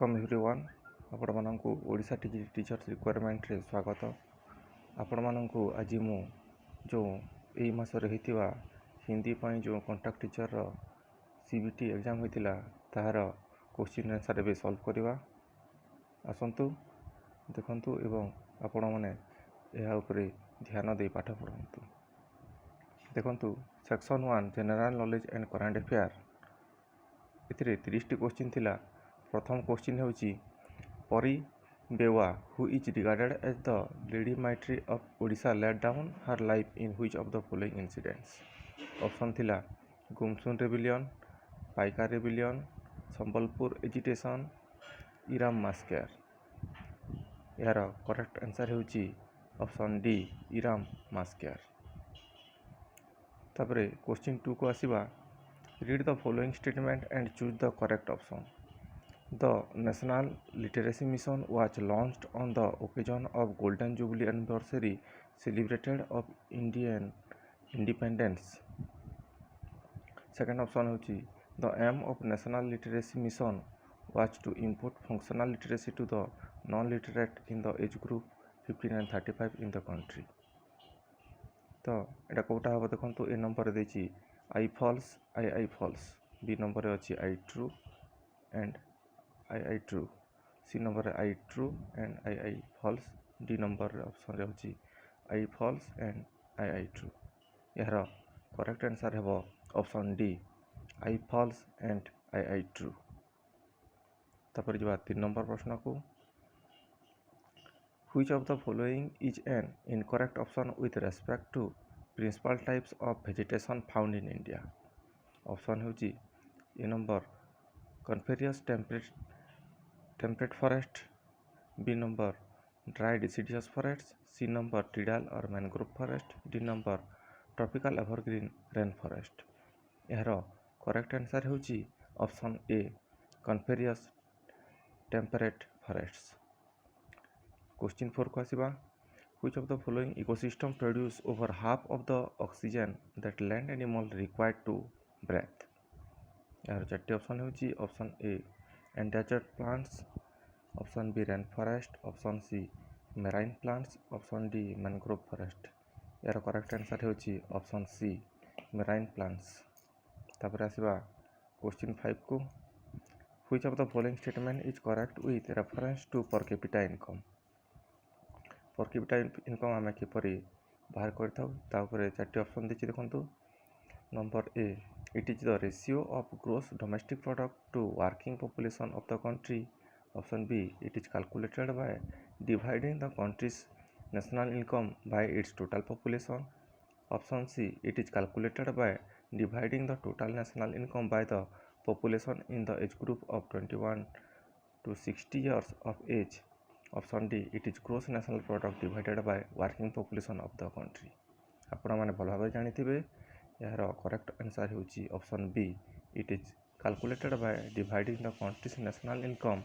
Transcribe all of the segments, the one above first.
Welcome everyone आपण मानकु Odisha teachers requirement रे स्वागत। आपण मानकु आज मु जो एई मासरे हेतिवा हिंदी पई जो कॉन्ट्रैक्ट टीचर रो सीबीटी एग्जाम होइतिला ताहार क्वेश्चन आंसर भी सॉल्व करवा। आसंतु देखंतु एवं आपण माने एहा उपरे ध्यान दे पाठ पढंतु। देखंतु section 1 general knowledge and current affair एथिरे 30 टी क्वेश्चन थिला। प्रथम क्वेश्चन होची परी बेवा who is regarded as the lady martyr of Odisha laid down her life in which of the following incidents. Option थिला Ghumsur rebellion, Paika rebellion, Sambalpur agitation, Eram massacre. यार correct answer होची option D Eram massacre. तापरे question 2 को आसीबा read the following statement and choose the correct option. The National Literacy Mission was launched on the occasion of Golden Jubilee anniversary celebrated of Indian independence. Second option होची the aim of National Literacy Mission was to impart functional literacy to the non-literate in the age group 15 and 35 in the country. तो एटा कोटा हबो देखंतु A number देची I false I false, B number रे अछि I true and I true, C number रे I true and I false, D number option रे होची I false and I true। यार करेक्ट आंसर हेबो option D I false and I true। तापर जबा 3 number प्रश्न को which of the following is an incorrect option with respect to principal types of vegetation found in India. Option होची A number coniferous temperate forest, B number dry deciduous forest, C number tidal और mangrove forest, D number tropical evergreen rain forest. यार correct answer होची option A coniferous temperate forests. Question 4 को आसीबा which of the following ecosystem produce over half of the oxygen that land animal required to breath. यार चारटी option होची option A endangered plants, option B rain forest, option C marine plants, option D mangrove forest. यार correct answer होची option C marine plants. तापर आसीबा question 5 को which of the following statement is correct with reference to per capita income. Per capita income आमे किपरि बाहर करथाउ ता ऊपर चारटी ऑप्शन देछि देखंतु। Number A it is the ratio of gross domestic product to working population of the country. Option B it is calculated by dividing the country's national income by its total population. Option C it is calculated by dividing the total national income by the population in the age group of 21 to 60 years of age. Option D it is gross national product divided by working population of the country। आपण माने भल भाबे जानिथिबे यार correct answer होची option B it is calculated by dividing the country's national income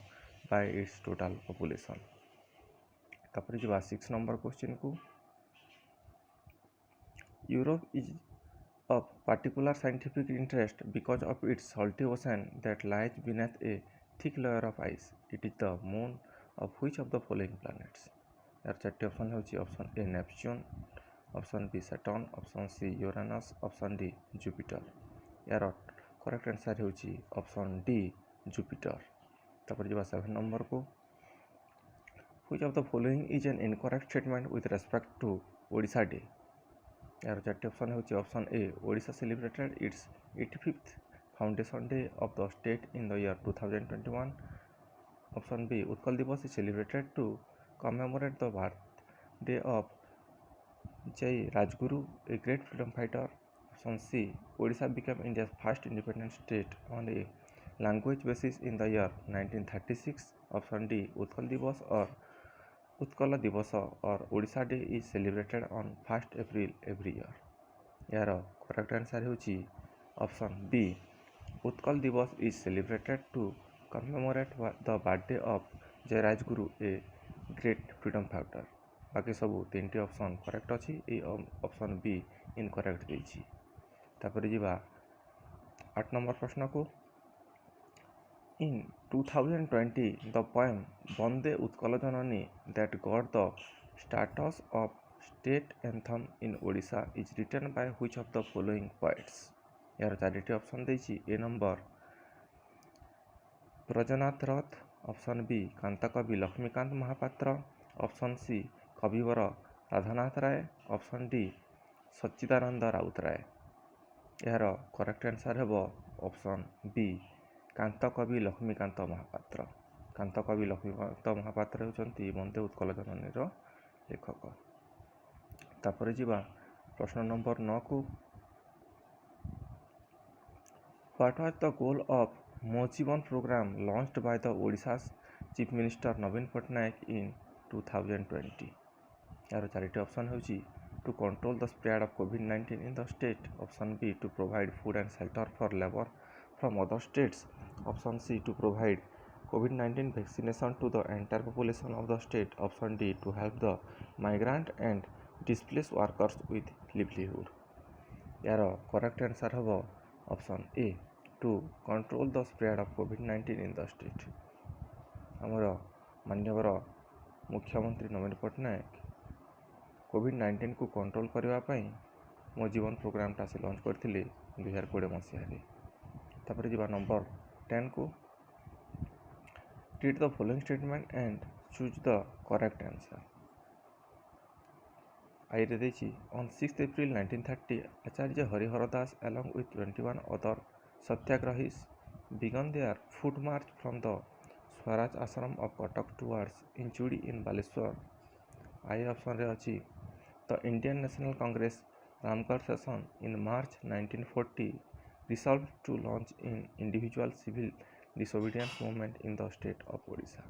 by its total population. तापर जबा 6 number question को Europa is of particular scientific interest because of its salty ocean that lies beneath a thick layer of ice. It is the moon of which of the following planets. यार चारटी option होची option A Neptune, option B Saturn, option C Uranus, option D Jupiter. यार correct answer होची option D Jupiter. तापर जबा 7 number को which of the following is an incorrect statement with respect to Odisha day. यार चारटी option होची option A Odisha celebrated its 85th foundation day of the state in the year 2021। Option B Utkal Divas is celebrated to commemorate the birthday of J. Rajguru, a great freedom fighter. Option C. Odisha became India's first independent state on a language basis in the year 1936. Option D. Utkal Divas or Utkala Divasa or Odisha Day is celebrated on 1st April every year. यार correct answer होची option B Utkal Divas is celebrated to commemorate the birthday of Jayee Rajguru a great freedom fighter. बाकी सबू 3टी option correct अच्छी, ये option be incorrect देछि। तापर जीवा 8 number प्रश्न को In 2020, the poem Bande Utkala Janani that got the status of state anthem in Odisha is written by which of the following poets? यार चारिटी ऑप्शन देछि A number Brajanath Rath, option B Kantakavi Laxmikanta Mohapatra, option C Kabibar Radhanath Ray, option D Sachidananda Routray. यार correct answer है option B Kantakavi Laxmikanta Mohapatra. Kantakavi Laxmikanta Mohapatra होउछन्ती बंदे उत्कल जननीर लेखक। तापर जिबा प्रश्न नंबर 9 को what was the goal of Mo Jeevan programme launched by the Odisha's chief minister Naveen Patnaik in 2020? यार चारिटी ऑप्शन होउची to control the spread of कोविड-19 in the state, option B to provide food and shelter for labour from other states, option C to provide COVID-19 vaccination to the entire population of the state, option D to help the migrant and displaced workers with livelihood। यार correct answer हम option A to control the spread of कोविड-19 in the state. आमर माननीय मुख्यमंत्री नवीन पट्टनायक कोविड-19 को control करने मो जीवन प्रोग्रामटा से लॉन्च करते 2020 मसीह। तापर जी नंबर 10 को read the following statement and choose the correct answer. I रे देछि on 6 April 1930 Acharya Harihar Das along with 21 other satyagrahis began their foot march from the Swaraj Ashram of Katak towards Inchudi in Baleswar. I option रे अछि the Indian National Congress Ramgarh session in March 1940 resolved to launch an individual civil disobedience movement in the state of Odisha।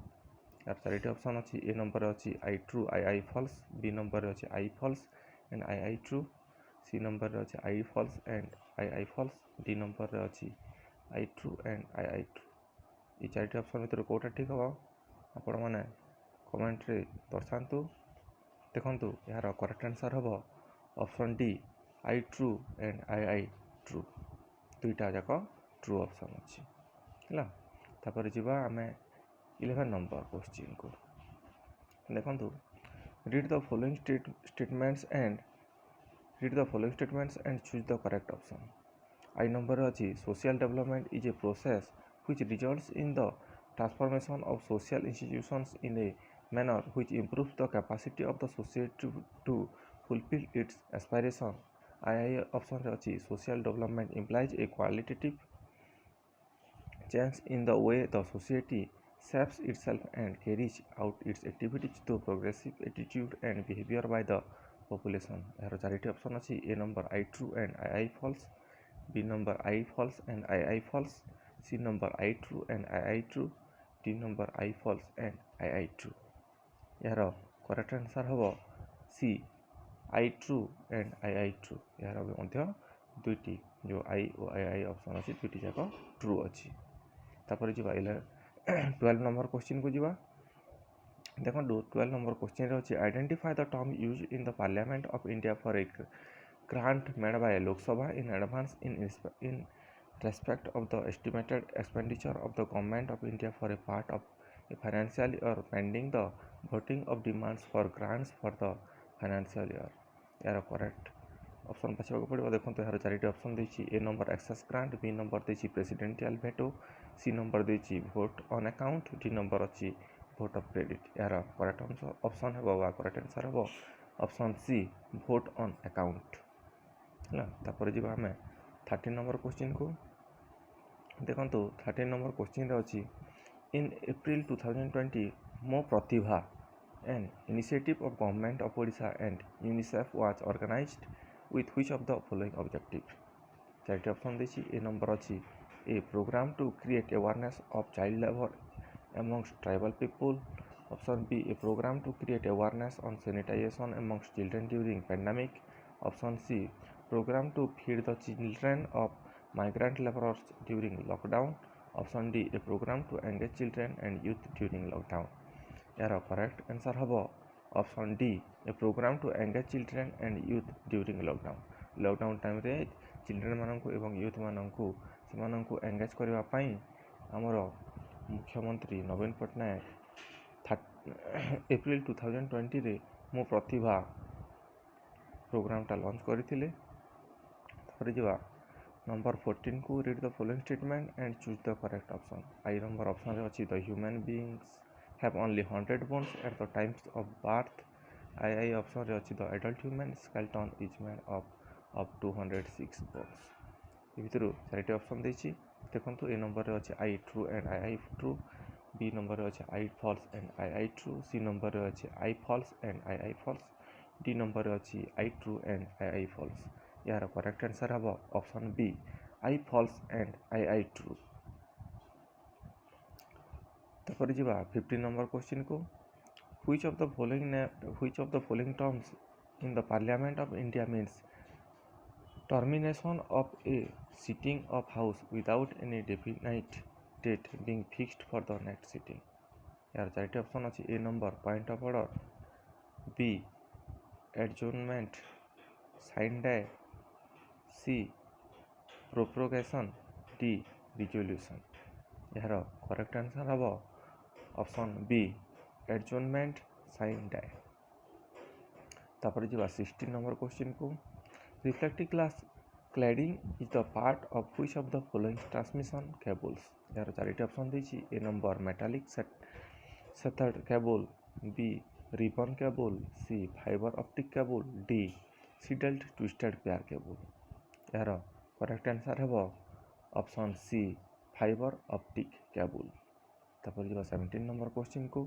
यार चारिटी option अच्छी A number अच्छी I true I false, B number अच्छी I false and I true, C number अच्छी I false and I false, D number अच्छी I true and I true. ये चारिटी option भर कौटा ठीक हम आपण मैंने कमेंट रे दर्शातु। देखु यार करेक्ट आंसर हम option D I true and I true, दुईटा जाक ट्रू ऑप्शन अच्छी है। तापर जीवा आम 11 नंबर क्वेश्चन को देखु read the following statements and choose the correct option. I number अच्छी social development is a process which results in the transformation of social institutions in a manner which improves the capacity of the society to fulfil its aspiration. I option अच्छी social development implies a qualitative change in the way the society shapes itself and carries out its activities through progressive attitude and behavior by the population। यार चारिटी option अच्छी A number I true and I false, B number I false and I false, C number I true and I true, D number I false and I true. यार correct answer हम C I true and I true. यार दुईटी जो आई और आई option अच्छी दुईटी जाक true अच्छी। तापर जी 12 नंबर क्वेश्चन को जीवा देखो 12 नंबर क्वेश्चन अच्छी identify the term use in the parliament of India for a grant made by Lok Sabha in advance in respect of the estimated expenditure of the government of India for a part of a financial year pending the voting of demands for grants for the financial year. यार correct option बाछा पड़ो। देखो यार चारिटी option देछि A number excess grant, B number देछि presidential veto, C number देछि vote on account, D number अच्छी वोट ऑफ क्रेडिट। यार करेक्ट ऑप्शन है करेक्ट आंसर हम option C vote on account है। तापर जी आम 13 नंबर क्वेश्चन को देखो 13 नंबर क्वेश्चन अच्छी इन April 2020 Mo Pratibha an initiative of government of Odisha and UNICEF was organised with which of the following objective। चारिटी ऑप्शन देछि ए नंबर अच्छी a programme to create awareness of child labour amongst tribal people, option B a program to create awareness on sanitation amongst children during pandemic, option C program to feed the children of migrant laborers during lockdown, option D a program to engage children and youth during lockdown। यार correct answer हम option D a programme to engage children and youth during lockdown. Lockdown time रे children मानक एवं youth मानक से engage करने आमर मुख्यमंत्री नवीन पट्टनायक एप्रिल 2020 रे मो प्रतिभा प्रोग्रामटा लॉन्च करथिले। तापर जिवा नंबर 14 को read the following statement and choose the correct option. I number option रे अछि the human beings have only 100 bones at the times of birth. I option रे अछि the adult human skeleton is made of 206 bones. ए भितरु चारिटी option देछि देखंतु। A number रे अछि I true and I true, B number रे अछि I false and I true, C number रे अछि I false and I false, D number रे अछि I true and I false. यार करेक्ट आंसर हबो option B I false and I true. तापर जिबा 15 नंबर क्वेश्चन को which of the following terms in the parliament of India means termination of a sitting of house without any definite date being fixed for the next sitting। यार चारिटी option अछि A number point of order, B adjournment, sine die, C prorogation, D resolution. यार correct answer हबो option B adjournment sine die. तापर जिबा 16 number question को reflective glass cladding is the part of which of the following transmission cables। यार चारिटी option देछि A number metallic sheathed cable, B ribbon cable, C fibre optic cable, D shielded twisted pair cable. यार correct answer हेबो option C fibre optic cable. तापर जिबा 17 number question को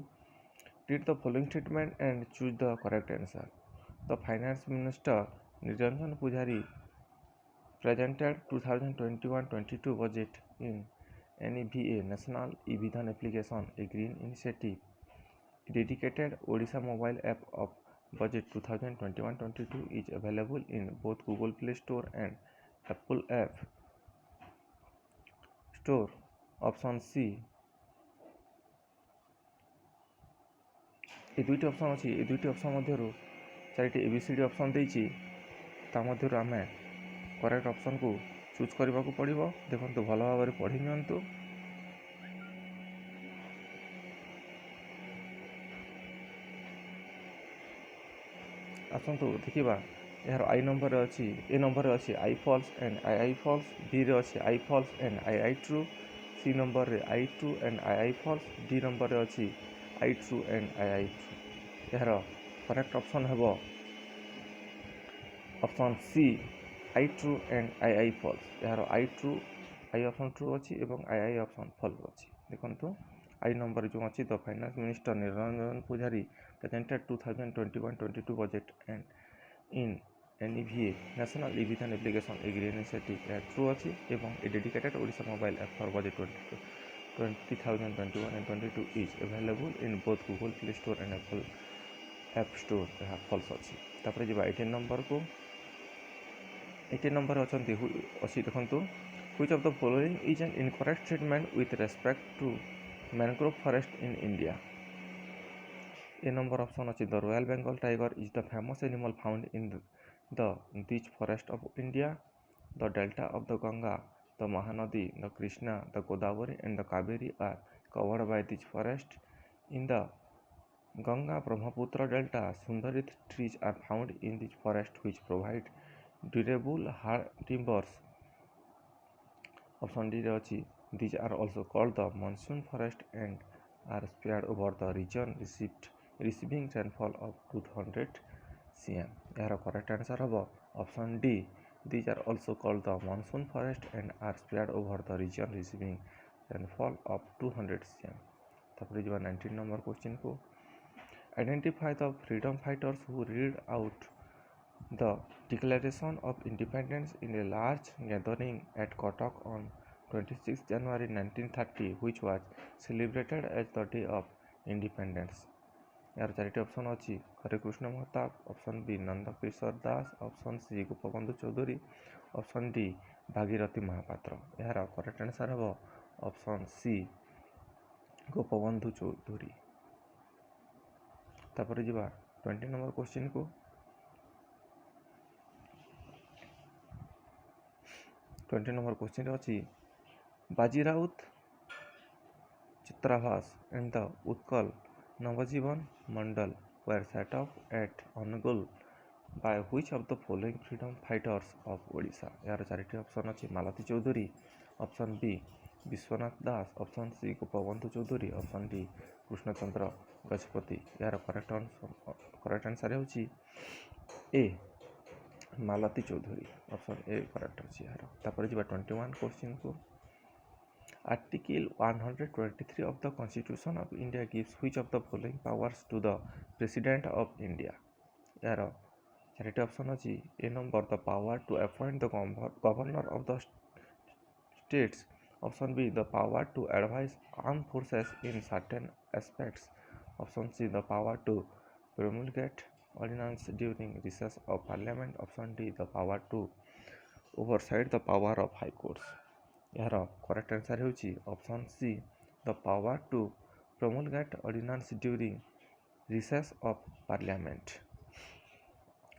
read the following statement and choose the correct answer. The finance minister Niranjan Pujari presented 2021-22 budget in NEVA National E-Vidhan application, a green initiative. Dedicated Odisha mobile app of budget 2021-22 is available in both Google Play Store and Apple App Store। Option C। A दुईटी option अछि। ए दुईटी option मध्यरु charity ABCD option देछि ता मध्यरु आमे correct option को choose करबा को पड़िबो। देखंतु भलो भाबरे पढ़ि नियंतु। आसंतु देखिबा यार आई नंबर अछि ए नंबर अछि I false and I false, B रे अछि I false and I true, C number रे I true and I false, D number रे अछि I true and I true. यार करेक्ट ऑप्शन हेबो option C I true and I false. यार I option true अछि एवं आई option false अछि। देखंतु आई नंबर जो अछि द फाइनेंस मिनिस्टर निरंजन पुजारी presented 2021-22 budget and in NEVA National E-Vidhan application, a green initiative। True अछि एवं a dedicated Odisha mobile app for budget 2021 and 22 is available in both Google Play Store and Apple App Store। ଏହା false अछि। तापर जिबा 18 number को 18 number अछंती अछि देखंतु which of the following is an incorrect statement with respect to mangrove forest in India। A number option अछि the Royal Bengal tiger is the famous animal found in the beach forest of India। The delta of the Ganga, the Mahanadi, the Krishna, the Godavari and the Kaveri are covered by this forest। In the Ganga Brahmaputra delta, Sundarit trees are found in this forest which provide durable hard timbers। Option D रे अछि these are also called the monsoon forest and are spread over the region receiving rainfall of 200 cm। यार correct answer हबो option D these are also called the monsoon forest and are spread over the region receiving rainfall of 200 cm। तापर जिबा 19 number question को identify the freedom fighters who read out the Declaration of Independence in a large gathering at Kotak on 26 January 1930, which was celebrated as the Day of Independence। यार चारिटी option अछि Harekrushna Mahtab, option B Nanda Kishore Das, option C Gopabandhu Choudhury, option D Bhagirathi Mahapatra. यार correct answer हबो option C Gopabandhu Choudhury. तापर जिबा 20 number question को 20 number question अच्छी बाजी Raut Chitrabhas and the Utkal Navajivan Mandal were set up at Angul by which of the following freedom fighters of Odisha? यार चारिटी option अच्छी Malati Choudhury, option B Biswanath Das, option C Gopabandhu Choudhury, option D Krushna Chandra Gajapati. यार correct answer होची A Malati Choudhury, option A correct अच्छी यार। तापर जी 21 question को Article 123 of the Constitution of India gives which of the following powers to the President of India? यार चारिटी ऑप्शन अच्छी A number the power to appoint the governor of the states, option B the power to advise arm forces in certain aspects, option C the power to promulgate ordinance during recess of parliament, option D the power to override the power of high courts. यार correct answer होची option C the power to promulgate ordinance during recess of parliament।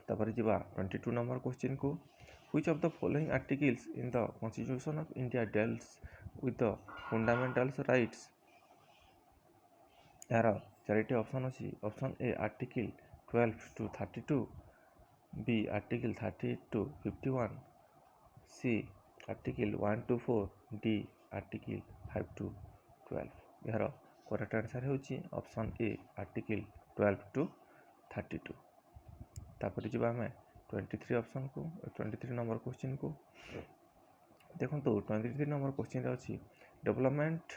तापर जी 22 number question को which of the following articles in the Constitution of India deals with the fundamental rights? यार चारिटी option अच्छी option A article 12 to 32, B article 30 to 51, C article 1 to 4, D article 5 to 12। यार correct answer होची option A article 12 to 32। तापर जी आम 23 option को 23 number question को देखो। 23 नंबर क्वेश्चन अच्छी development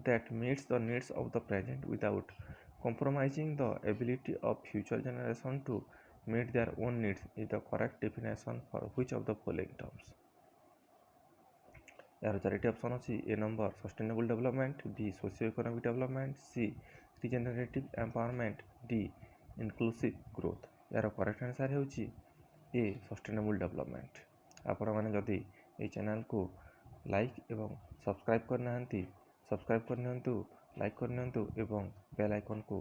that meets the needs of the present without compromising the ability of future generation to meet their own needs is the correct definition for which of the following terms? यार चारिटी option अच्छी A number sustainable development, B socio economic development, C regenerative empowerment, D inclusive growth. यार correct answer होची A sustainable development. आपण माने जदि ए channel को लाइक एवं सब्सक्राइब करना सब्सक्राइब करनियंतु, लाइक करनियंतु एवं बेल आइकन को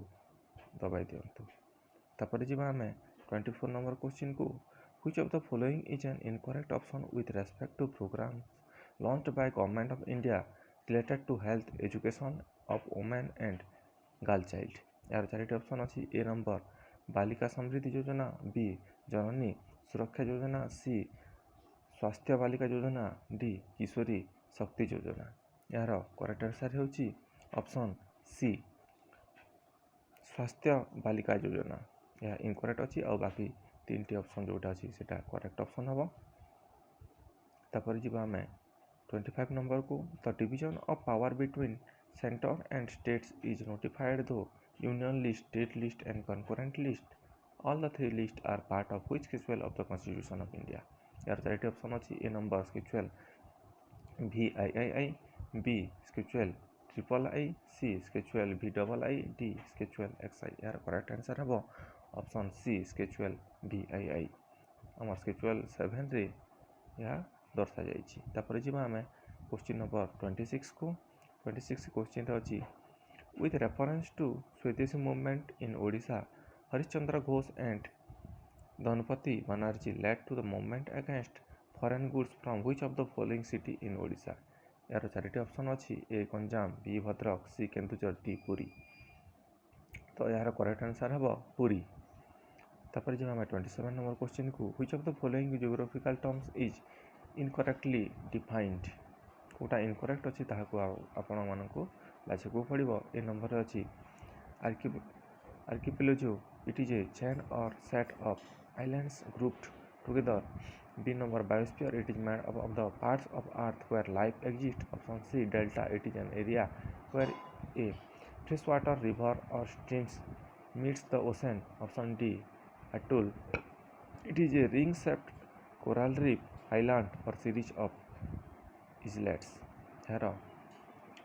दबाई दियंतु। तापर जी आम 24 नंबर क्वेश्चन को which of the following is an incorrect option with respect to programs launched by Government of India related to health education of women and girl child? यार चारिटी ऑप्शन अच्छी A number बालिका समृद्धि योजना, B जननी सुरक्षा योजना, सी स्वास्थ्य बालिका योजना, डी किशोरी शक्ति योजना। यार करेक्ट आंसर होची ऑप्शन सी स्वास्थ्य बालिका योजना। यह इनकरेक्ट अच्छी और बाकी 3टी ऑप्शन जोटा अच्छी से करेक्ट ऑप्शन हम। तापर जी आम 25 नंबर को the division of power between centre and states is notified to union list, state list and concurrent list. All the 3 list are part of which schedule of the constitution of India? यार चारिटी option अच्छी A number schedule VIII, B schedule III, C schedule VII, D schedule XI। यार correct answer हम option C schedule VII। आम schedule 7 रे यह दर्शा जाइए। तापर जी आम क्वेश्चन नंबर 26 को 26 क्वेश्चन अच्छी with reference to Swadeshi movement in Odisha Harishchandra Ghosh and Dhanapati Banerjee led to the movement against foreign goods from which of the following city in Odisha? यार चारिटी ऑप्शन अच्छी A Ganjam, B Bhadrak, C Kendujhar, D Puri. तो यार करेक्ट आंसर हम पुरी। तापर जब आम 27 नंबर क्वेश्चन को which of the following geographical terms is incorrectly defined? कोटा इनकरेक्ट अच्छी ताकू आपण मानकू बाछिकू पड़ो। ए नंबर अच्छी archipelago, it is a chain or set of islands grouped together. B number biosphere, it is made up of the parts of earth where life exist. Option C delta, it is an area where a fresh water river or streams meets the ocean. Option D atoll, it is a ring shaped coral reef island or series of islets. यार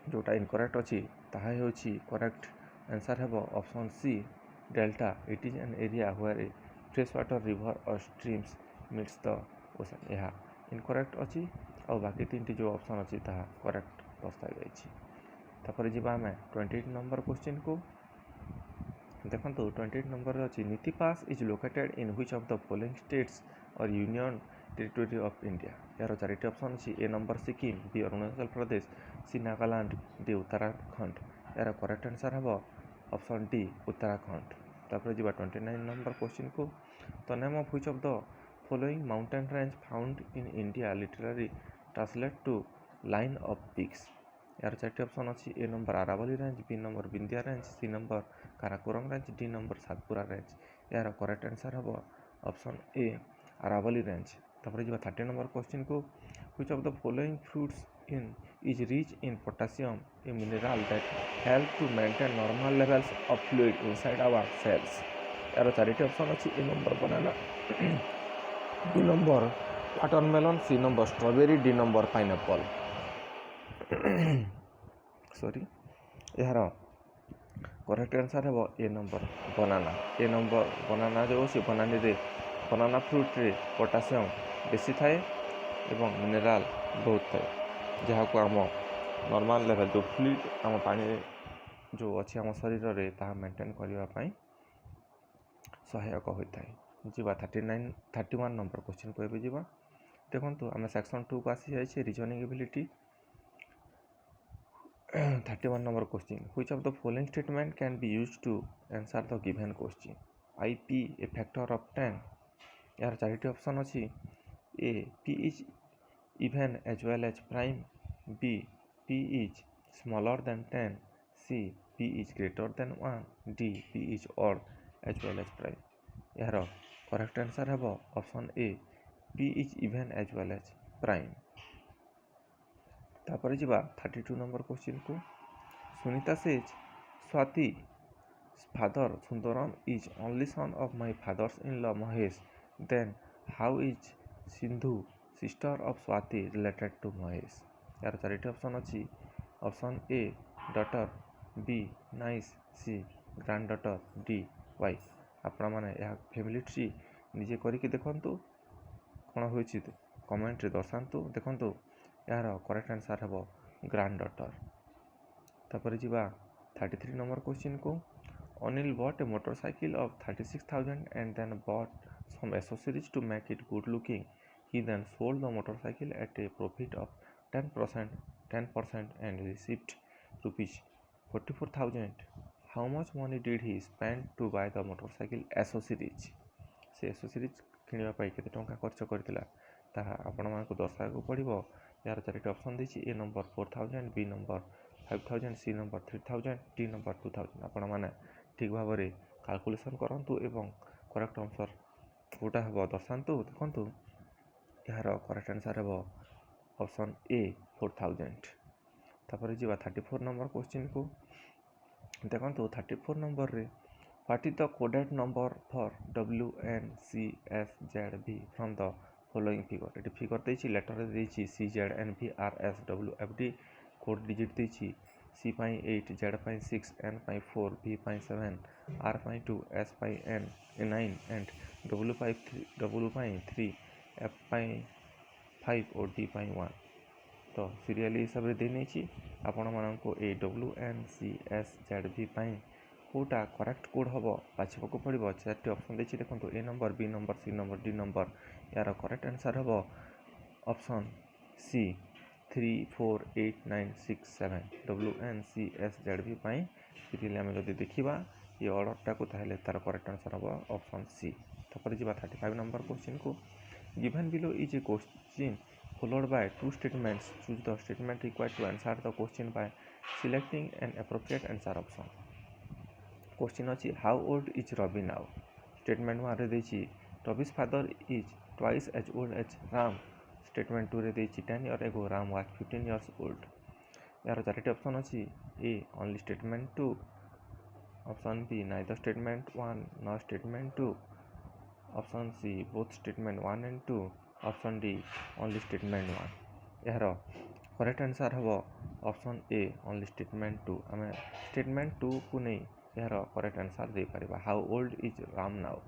जोटा incorrect अच्छी ताहा होची correct answer हम option C delta, it is an area where a fresh water river or streams meets the ocean. यह incorrect अच्छी और बाकी 3टी जो ऑप्शन अच्छी ताहा करेक्ट दर्शा जाइए। तापर जी आम 28 नंबर क्वेश्चन को देखो। 28 नंबर अच्छी Niti pass is located in which of the following states or union territory of India? यार चारिटी ऑप्शन अच्छी A number Sikkim, B Arunachal Pradesh, C Nagaland, D Uttarakhand. यार करेक्ट आंसर हम ऑप्शन डी उत्तराखंड। तापर जी 29 नंबर क्वेश्चन को the name of which of the following mountain range found in India literally translate to line of peaks. यार 4टी ऑप्शन अच्छी A number Aravalli range, B number Vindhya range, C number Karakoram range, D number Satpura range. यार correct answer हम option A Aravali range. तापर जी 30 number question को which of the following fruits in is rich in potassium, a mineral that help to maintain normal levels of fluid inside our cells। यार 4टी option अच्छी A number banana, B number watermelon, C number strawberry, D number pineapple. Sorry यार correct answer है A number banana. A number बनाना जो सी बनाना fruit रे potassium बेसी थाए एवं मिनेराल बहुत थाए जहाँ को आम नॉर्मल लेवल जो फ्लूइड आम पानी जो अच्छी आम शरीर रे ताहा मेंटेन करने सहायक होता है। जीवा 31 नंबर क्वेश्चन को एबे जीवा देखो आम सेक्शन 2 को आसी जाइए reasoning ability. 31 number question which of the following statement can be used to answer the given question I P a factor of 10। यार 4टी ऑप्शन अच्छी A P is even as well as prime, b p is smaller than 10, c p is greater than 1, d p is odd as well as prime। यार correct answer है option A p is even as well as prime। तापर जी 32 number question को Sunita says Swati father Sundaram is only son of my father's in-law Mahesh, then how is Sindhu sister of Swati related to Mahesh. यार 4टी option अच्छी option A daughter, B niece, C granddaughter, D wife. आपण मैंने यह family tree निजे करके देखंतु कौन हो कमेंट रे दर्शातु देखंतु यार करेक्ट आंसर है ग्रांड डॉटर। तापर जी 33 नंबर क्वेश्चन को Anil bought a motorcycle of 36,000 and then bought some accessories to make it good looking। He then sold the motorcycle at a profit of 10% and received rupees 44,000। How much money did he spend to buy the motorcycle accessories? से accessories किनिबा पाई केते टंका खर्च करथिला ताहा आपण मानकु दर्शायकु पड़िबो। यार 4टी option देछि A number 4,000, B number 5,000, C number 3,000, D number 2,000। आपण माने ठीक भाव में कैलकुलेशन करंतु एवं करेक्ट आंसर कोटा हे दर्शातु देखंतु यार करेक्ट आंसर है ऑप्शन ए 4000। तापर जी 34 नंबर क्वेश्चन को देखो 34 नंबर रे what is the coded number for W N C S Z V from the following figure. ये फिगर देछि लेटर देछि C Z N V R S W F D code digit देछि C पाई 8, Z पाई 6, N पाई 4, V पाई 7, R पाई 2, S पाई 9 and W पाई 3, F पाई 5 और डी पाई 1। तो सीरियल हिसाब से देनी आपण मानक ए W N C S Z भी पाई कोटा करेक्ट कोड हम बाछवाक पड़ो। 4टी ऑप्शन देखिए देखो A number, B number, C number, D number. यार करेक्ट आंसर हम option C 3, 4, 8, 9, 6, 7 W N C S Z भी पाई सीरियल आम जब देखा ये ऑर्डरटा को ताहले तार करेक्ट आंसर हम ऑप्शन सी। तापर जी 35 नंबर क्वेश्चन को given below is a question followed by two statements, choose the statement required to answer the question by selecting an appropriate answer option। Question अच्छी how old is Ravi now. Statement 1 रे देछि रवि's father is twice as old as Ram. Statement 2 रे देछि 10 years ago Ram was 15 years old। यार 4टी option अच्छी A only statement 2, option B neither statement 1 not statement 2, option C both statement 1 and 2, option D only statement 1। यार correct answer हम option A only statement 2। आम statement 2 को नहीं यार correct answer दे पारिबा how old is Ram now.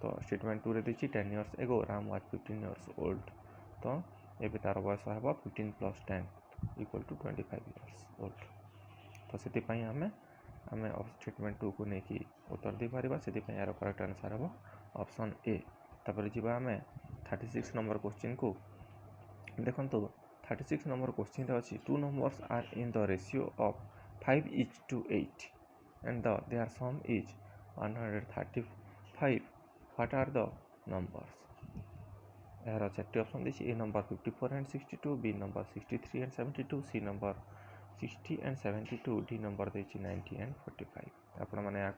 तो statement 2 रे देछि 10 years ago Ram was 15 years old। तो एबे तार बयस हम 15 + 10 = 25 years old। तो से आम स्टेटमेंट 2 को लेकिन उत्तर दे पारिबा से यार करेक्ट आंसर हम ऑप्शन ए। तापर जी आम 36 नंबर क्वेश्चन को देखो 36 नंबर क्वेश्चन अच्छी 2 numbers are in the ratio of 5 is to 8 and their sum is 135. What are the numbers? यार चार्टी ऑप्शन देखिए A number 54 and 62, B number 63 and 72, C number 60 and 72, D number देखिए 90 and 45। आपण मैंने या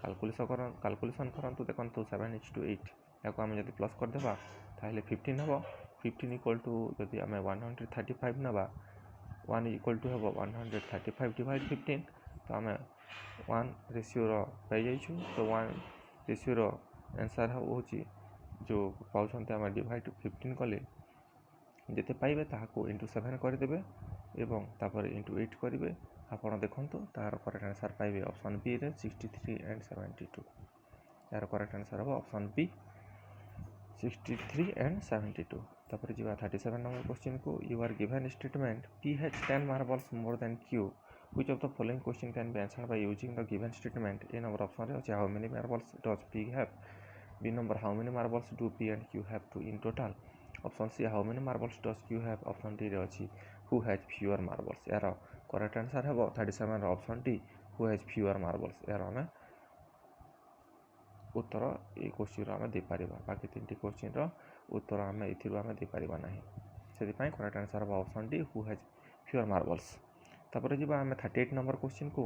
calculation करंतु देखंतु 7 is to 8 या आम जब प्लस करदेबा ताहले 15 हम। 15 इक्वल टू जदि आम 135 नवा 1 इक्वल टू हम 135 डिवाइड 15 तो आम 1 रेशियो पाई जाइछु। तो 1 रेशियो आंसर हो जो पाँच आम डिवाइड 15 कले जिते पाइबे ताहाको इंटू 7 करदेबे एवं तापर इंटू 8 करेंगे। आपड़ देखूँ तार करेक्ट आंसर पाइबे ऑप्शन बी रे 63 एंड 72। यार करेक्ट आंसर हम ऑप्शन बी 63 एंड 72। तापर जी 37 नंबर क्वेश्चन को you are given statement P has 10 marbles more than Q, which of the following question can be answered by using the given statement? A number option रे अछि how many marbles does P have, B number how many marbles do P and Q have to in total, option C how many marbles does Q have, option D रे अछि who has fewer marbles। यार correct answer है 37 option D who has fewer marbles। यार आम उत्तर ये question आम देपर बाकी 3टी question उत्तर आम ए आम देपर ना से करेक्ट आंसर हम option D who has fewer marbles. तापर जी आम 38 नंबर क्वेश्चन को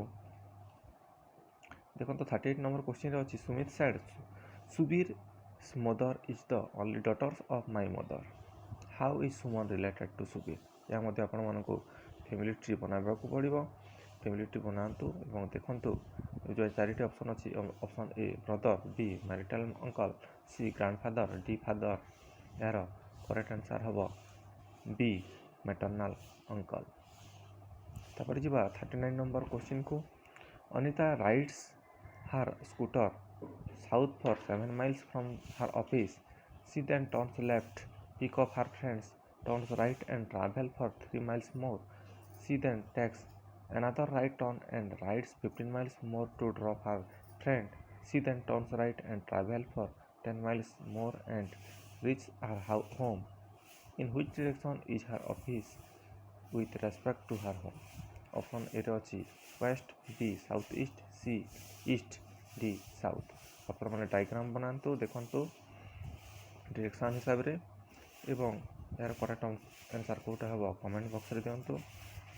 देखो। 38 नंबर क्वेश्चन अच्छी Sumit said Subir mother is the only daughters of my mother, how is Suman related to Subir. या आपण को फैमिली ट्री बनाबा को पड़ो। फैमिली ट्री बनातु और देखूँ जो 4टी ऑप्शन अच्छी option A brother, B marital uncle, C grandfather, D father. यार करेक्ट आंसर हम बी मैटरनल अंकल। तापर जी 39 नंबर क्वेश्चन को Anita rides her scooter south for 7 miles from her office. She then turns left, pick up her friends, turns right and travel for 3 miles more. She then takes another right turn and rides 15 miles more to drop her friend. She then turns right and travel for 10 miles more and reaches her home. In which direction is her office with respect to her home? Option A अच्छी waste, B south east, सी east, D south. आप diagram बनातु देखु direction हिसाब से एवं यार correct answer कौटा हम comment box रे दिंतु।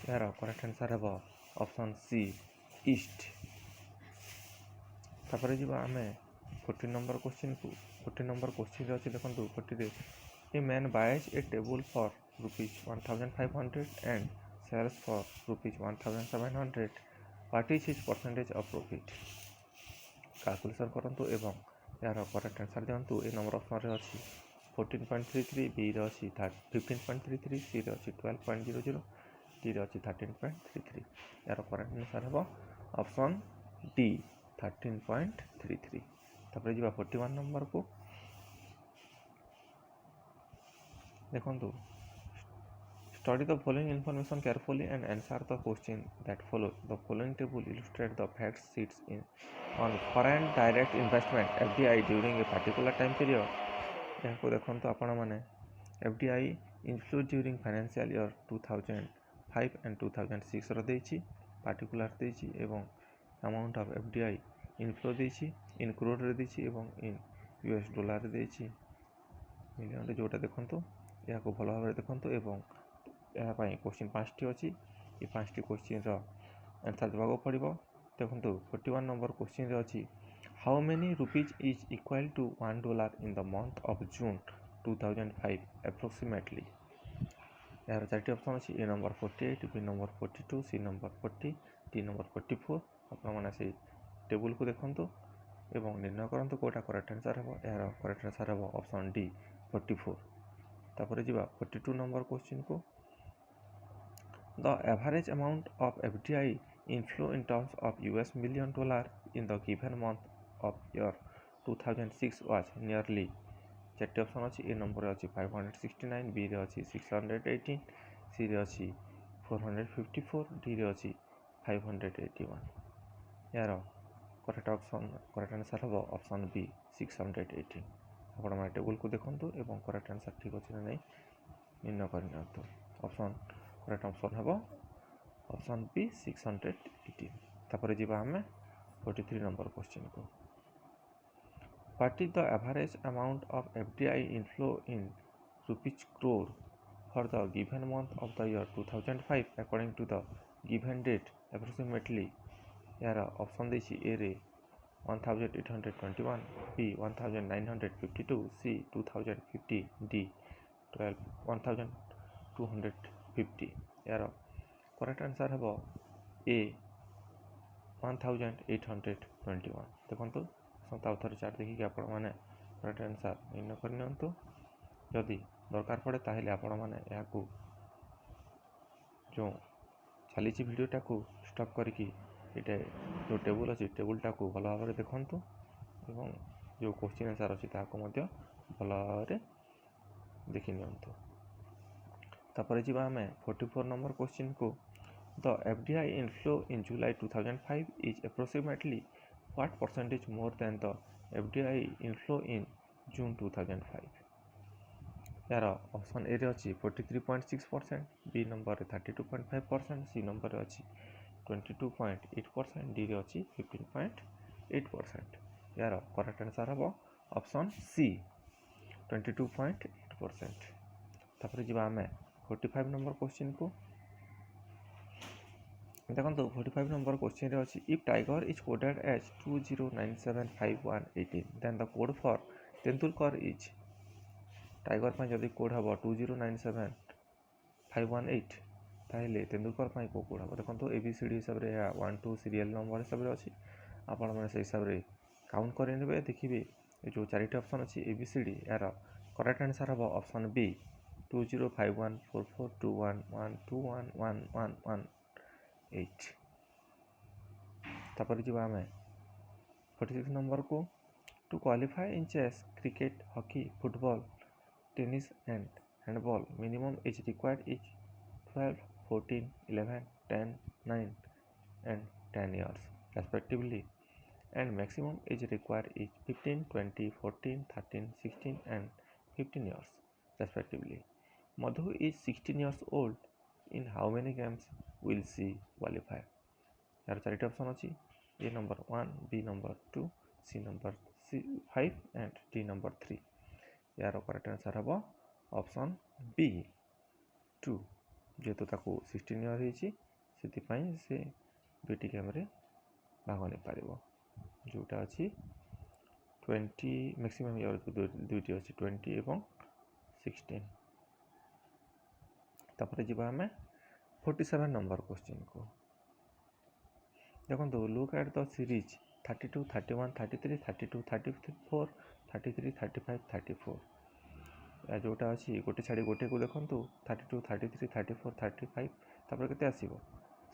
यार करेक्ट आंसर हम ऑप्शन सी ईस्ट। तापर जी आम 40 नंबर क्वेश्चन को 40 नंबर क्वेश्चन अच्छी देखो। 40 a man buys a table for ₹1500 and sells for ₹1700, what is his percentage of profit. Calculation करंतु एवं यार करेक्ट आंसर दिंतु। ए नंबर ऑप्शन रे अच्छी 14.33, बी रे अच्छी 15.33, सी रे अच्छी 12.00, डी रे अच्छी 13.33। यार करेक्ट आंसर हम ऑप्शन डी 13.33। तापर जी 41 नंबर को देखो। Study the following information carefully and answer the question that follows. The following table illustrates the facts sheets on foreign direct investment (FDI) during a particular time period. यहाँ देखो आपण मैंने FDI inflow during financial year 2005 and 2006 रही particular देछि एवं amount of FDI inflow देछि इन करोड़ रे देछि एवं इन US डॉलर रे देछि मिलियन रे जोटा देखो। या भल भाव देखो एवं यहाँ क्वेश्चन 5टी अच्छी ये 5टी क्वेश्चन आंसर देवा पड़ो। देखो 41 नंबर क्वेश्चन अच्छी how many rupees is equal to $1 in the month of June 2005 approximately. यार 4टी ऑप्शन अच्छी A number 48, B number 42, C number 40, D number 44। आपने से टेबुल को देखो एवं निर्णय करूँ कौटा करेक्ट आंसर हम। यार करेक्ट आंसर हम ऑप्शन डी 44। तापर जी 42 नंबर क्वेश्चन को the average amount of FDI inflow in terms of US million dollar in the given month of year 2006 was nearly। 4टी option अच्छी ए नंबर अच्छी 569, B रे अच्छी 618, सी रे अच्छी 454, डी रे अच्छी 581। यार करेक्ट आंसर हम ऑप्शन बी 618। आप टेबुल को देखो एवं करेक्ट आंसर ठीक अच्छे ना नहीं निर्णय करनी। ऑप्शन करेक्ट ऑप्शन हम ऑप्शन बी 618। तापर जीवा हमें 43 नंबर क्वेश्चन को। What is the average amount of FDI inflow in rupees crore for the given month of the year 2005 according to the given date approximately? यार option देछि ए रे 1821, B 1952, सी 2050, D 1250। यार correct answer हम ए 1821। देखो सप्ताह थोड़े chart देखिए आपण मैंने करेक्ट आंसर निर्णय करनी। जदि दरकार पड़े ताहले आपण मैंने यहाँ जो चली भिडटा को स्टॉप करके ये जो टेबुल अच्छी टेबुलटा को भल भाव देखूँ एवं जो क्वेश्चन आंसर अच्छी भल भाव देखी नियंतु। तापर जी आम 44 नंबर क्वेश्चन को। The FDI inflow in July 2005 is approximately what percentage more than the FDI inflow in June 2005? यार ऑप्शन ए रे अच्छी 43.6%, बी नंबर 32.5%, सी नंबर अच्छी 22.8%, डी रे अच्छी 15.8%। यार करेक्ट आंसर हम ऑप्शन सी 22.8%। तापर जी आम 45 नंबर क्वेश्चन को। देखो 45 नंबर क्वेश्चन रे अच्छी if tiger is coded as 20975118 then the code for Tendulkar is. Tiger पर जदि कोड हम 20975118 ताहले तेंदुलकर पर को कोड हम देखो एबीसीडी हिसाब से 1 2 सीरियल नंबर हिसाब से अच्छी आपण मैंने से हिसाब से काउंट करेंगे देखिए जो चारिटी ऑप्शन अच्छी एबीसीडी यार करेक्ट आंसर हम ऑप्शन बी 20514421121118। तापर जी आम 46 नंबर को। To qualify in chess cricket hockey football tennis and handball minimum age required is 12, 14, 11, 10, 9 and 10 years respectively, and maximum age required is 15, 20, 14, 13, 16 and 15 years respectively. Madhu is 16 years old. In how many games will she qualify? यार चारिटी option अच्छी A number 1, B number 2, C number 5 and D number 3। यार correct answer हम option B 2। जेहेतु ताको 16 year होती से दुईटी game भाग नहीं पार जोटा अच्छी 20 मैक्सिमम इयर दुईटी अच्छी 20 एवं 16। तापर जी आम 47 नंबर क्वेश्चन को। देखो लुक एट द सीरीज 32, 31, 33, 32, 34, 33, 35, 34। जोटा अच्छी गोटे छाड़ी गोटे को देखो 32, 33, 34, 35 तापर के आसो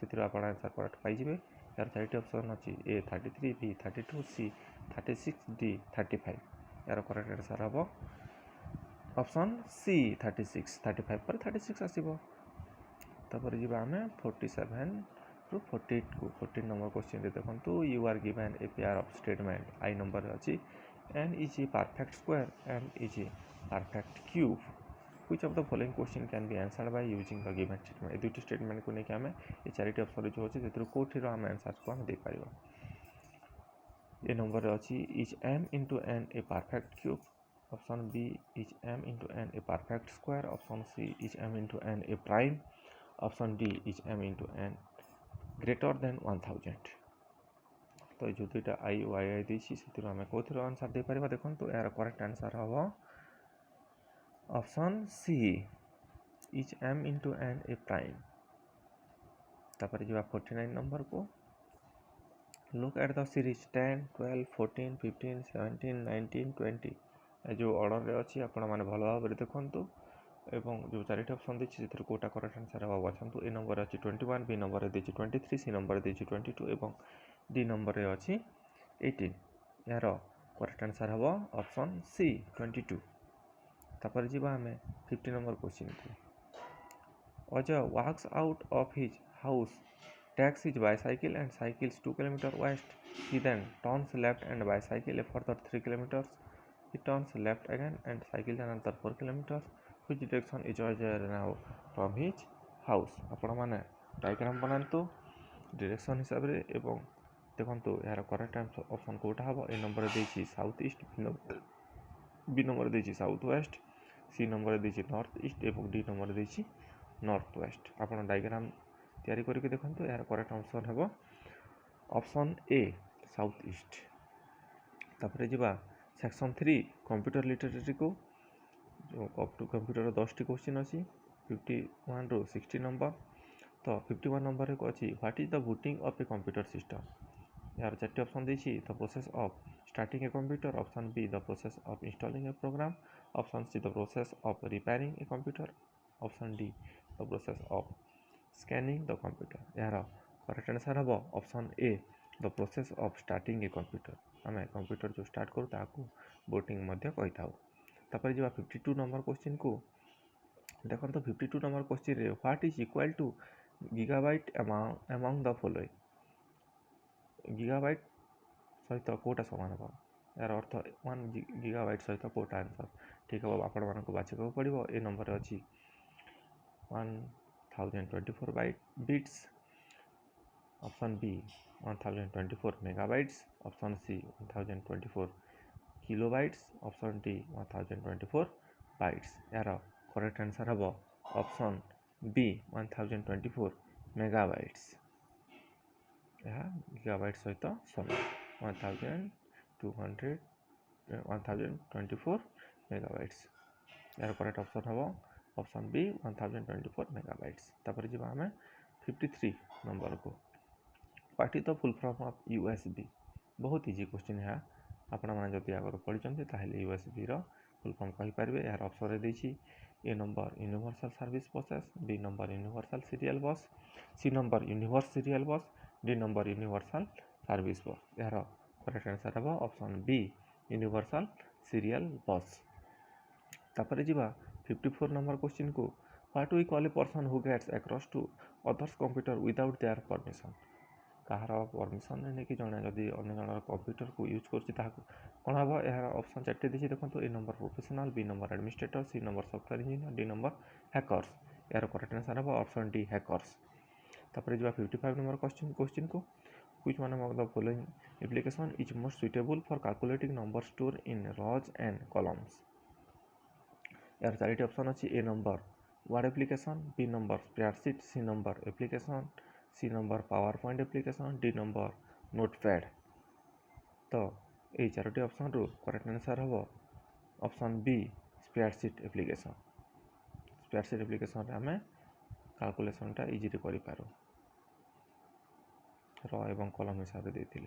से आप आंसर करेक्ट पाइबे। यार चारिटी ऑप्शन अच्छी ए 33, बी 32, सी 36, डी 35। यार करेक्ट आंसर हम ऑप्शन सी 36। 35 पर 36 आसो। तापर जी आम 47 ରୁ 48 को। 14 नंबर क्वेश्चन देखो you are given a pair of statement I number अच्छी N is a perfect square and is a perfect cube which of the following question can be answered by using the given statement. ये दुईटी statement को लेकिन आम ये चारिटी option जो अच्छे से कौटिर आम आंसर को आम देपर। ए नंबर अच्छी is M into N a perfect cube, option B is M into N a perfect square, option C is M into N a prime, option D is M into N greater than 1000। तो जो दुईटा आई Y आई देसी से आम कौन answer दे पार देखो तो यार करेक्ट आंसर हम option C is M into N a prime. तापर जी 49 नंबर को। Look at the series 10, 12, 14, 15, 17, 19, 20। जो ऑर्डर अच्छी आपण मैंने भल भाव देखूँ एवं जो चारिटी ऑप्शन देखिए से कौटा करेक्ट आंसर हम बाछंतु। ए नंबर अच्छी 21, बी नंबर देती 23, सी नंबर देती 22 एवं डी नंबर अच्छी 18। यार करेक्ट आंसर हम ऑप्शन सी 22। तापर जी आम 50 नंबर क्वेश्चन को। Ajay walks out of his house, takes his bicycle and cycles 2 km west. He then turns left and bicycle a further 3 km. He turns left again and cycles another 4 km. Which direction is Ajay now from his house? आपण मैंने diagram बनातु direction हिसाब से एवं देखो यार correct option कोटा हम A number देछि साउथ ईस्ट बी नंबर देछि साउथ वेस्ट सी नंबर देछि नॉर्थ ईस्ट एवं डी नंबर देछि नॉर्थ वेस्ट आपण डायग्राम तैयारी करके देखो यार करेक्ट ऑप्शन हम ऑप्शन ए साउथ ईस्ट। तापर जी सेक्शन 3 कंप्यूटर लिटरेसी को जो अप टू कंप्यूटर 10 टी क्वेश्चन अच्छी 51 रू 60 नंबर। तो 51 नंबर एक अच्छी what is the booting of a computer system. यार 4टी ऑप्शन देछि the process of starting a computer, option B the process of installing a program, option C the process of repairing a computer, option D the process of scanning the computer. यार correct answer हम option A the process of starting a computer. आम computer जो start करूँ ताकू booting कही था। तापर जी 52 number question को देखो तो 52 नंबर क्वेश्चन रे what is equal to gigabyte among the following. Gigabyte सहित कोटा सामान हम यार अर्थ 1 गीगाबाइट सहित कोटा आंसर ठीक हम आपण मानक बाछिक पड़ो। ए नंबर अच्छी 1024 bits, option B 1024 megabytes, option C 1024 kilobytes, option D 1024 bytes. यार करेक्ट आंसर हम ऑप्शन बी 1024 मेगाबाइट्स। यह गीगाबाइट सहित समान 1024 मेगाबाइट्स। यार करेक्ट ऑप्शन हम ऑप्शन बी 1024 मेगाबाइट्स। तापर जी आम 53 नंबर को what is the full form of USB. बहुत इजी क्वेश्चन है आपण मैंने जब आगे पढ़ी ताहले यूएसबी रो फुल फॉर्म कहींपारे। यार ऑप्शन देछि A number universal service process, B number universal serial bus, C number universe serial bus, D number universal service bus. यार करेक्ट आंसर हम option B universal serial bus. तापर जीवा 54 number question को what we call a person who gets across to others computer without their permission. कहार permission नहीं कि जड़े जदि अन्य जन कंप्यूटर को यूज कर कौन हम यार ऑप्शन 4टी देखिए देखो A number professional, B number administrator, C number software engineer, D number hackers. यार करेक्ट आंसर हम ऑप्शन डी हैकर्स। तापर जी 55 नंबर क्वेश्चन को which one among the following application is most suitable for calculating number store in rows and columns. यार 4टी option अच्छी A number word application, B number spreadsheet, C number application, C number power point application, D number notepad. तो ये 4टी option रु correct answer हम option B spreadsheet application. Spreadsheet application आम कैलकुलेशनटा इजीली करूँ र एवं कलम हिसाब से देते।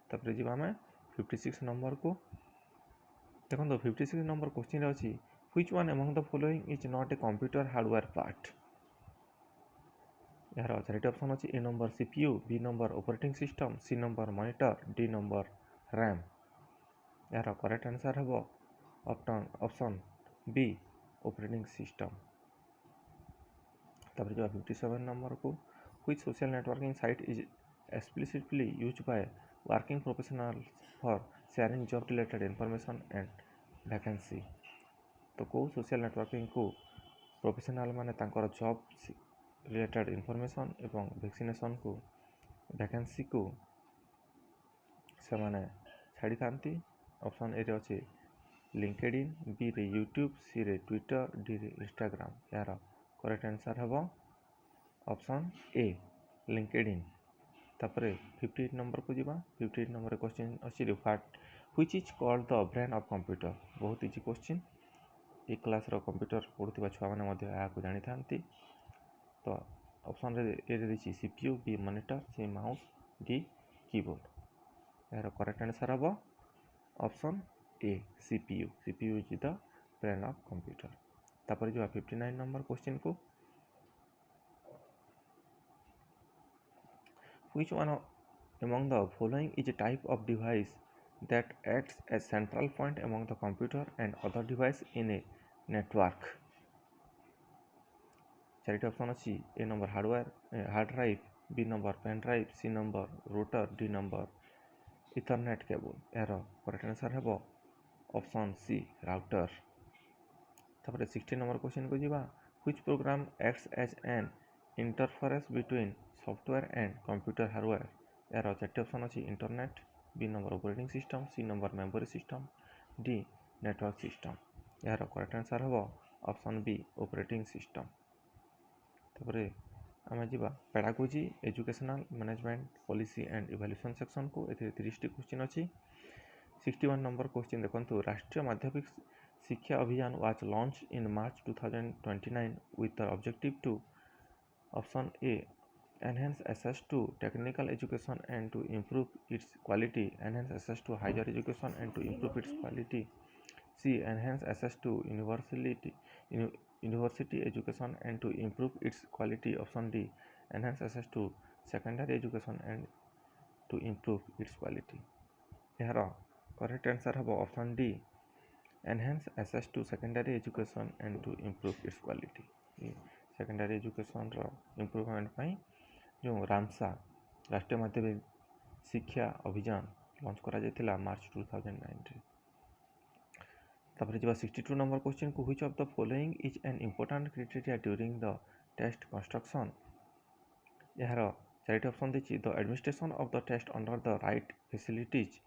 तापर जी आम 56 नंबर को देखो 56 नंबर क्वेश्चन अच्छी which one among the following is not a computer hardware part. यार 4टी ऑप्शन अच्छी A number CPU, B number operating system, C number monitor, D number RAM. यार करेक्ट आंसर हम ऑप्शन बी ऑपरेटिंग सिस्टम। तापर जो 57 number को which social networking site is explicitly used by working professionals for sharing job related information and vacancy. तो कौ social networking को professional माने तांकर जॉब रिलेटेड इनफॉरमेशन एवं वैक्सीनेशन को वैकेंसी को से माने छाड़ी थांती। ऑप्शन ए रे अच्छे लिंक्डइन, बी रे यूट्यूब, सी रे ट्विटर, डी रे इंस्टाग्राम। यार करेक्ट आंसर हम ऑप्शन ए लिंक्डइन। तापर 58 नंबर को जीवा 58 नंबर क्वेश्चन अच्छी what which is called the brain of computer. बहुत इजी क्वेश्चन ए क्लास रो कंप्यूटर पढ़ुवा छुआ मैंने जानी था। तो ऑप्शन ए देछि CPU, B monitor, C mouse, D keyboard. यार करेक्ट आंसर हम option A CPU. CPU is the brain of computer. तापर जो 59 नंबर क्वेश्चन को which one among the following is a type of device that acts as central point among the computer and other device in a network। 4टी option अच्छी A number hard drive, B number pen drive, C number router, D number ethernet cable. यार correct answer हम option C router. तापर 60 number question को जीवा which program acts as an interference between software and computer hardware यार चार्टी option अच्छी internet B number operating system C number memory system D network system यार correct answer हम option B operating system. तापर आम जा pedagogy educational management policy and evaluation section को ए 30 question अच्छी। 61 नंबर क्वेश्चन देखो राष्ट्रीय माध्यमिक शिक्षा अभियान was launch in March 2029 with the objective to option A enhance access to technical education and to improve its quality, enhance access to higher education and to improve its quality, C enhance access to university education and to improve its quality, option D enhance access to secondary education and to improve its quality। यार correct answer हम option D enhance access to secondary education and to improve its quality. Secondary education improvement जो रामसा राष्ट्रीय माध्यमिक शिक्षा अभियान launch करा मार्च 2009। तापर जब 62 नंबर क्वेश्चन को which of the following is an important criteria during the test construction यार चारिटी ऑप्शन देछि the administration of the test under the right facilities,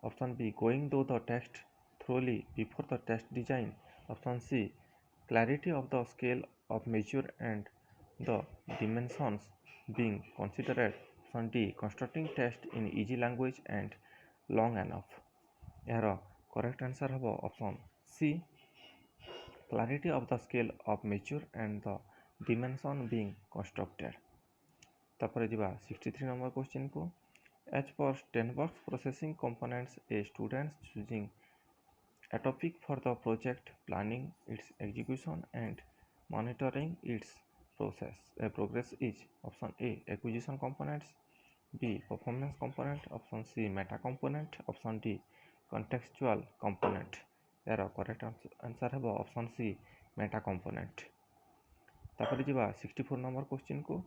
option B going through the test thoroughly before the test design, option C clarity of the scale of measure and the dimensions being considered, option D constructing test in easy language and long enough। यार correct answer हम option C clarity of the scale of measure and the dimension being constructed। तापर जी 63 number question को as per Sternberg processing components a students choosing a topic for the project planning its execution and monitoring its progress is, option A acquisition components, B performance component, option C meta component, option D contextual component। यार correct answer है option C meta component. तापर जी 64 number question को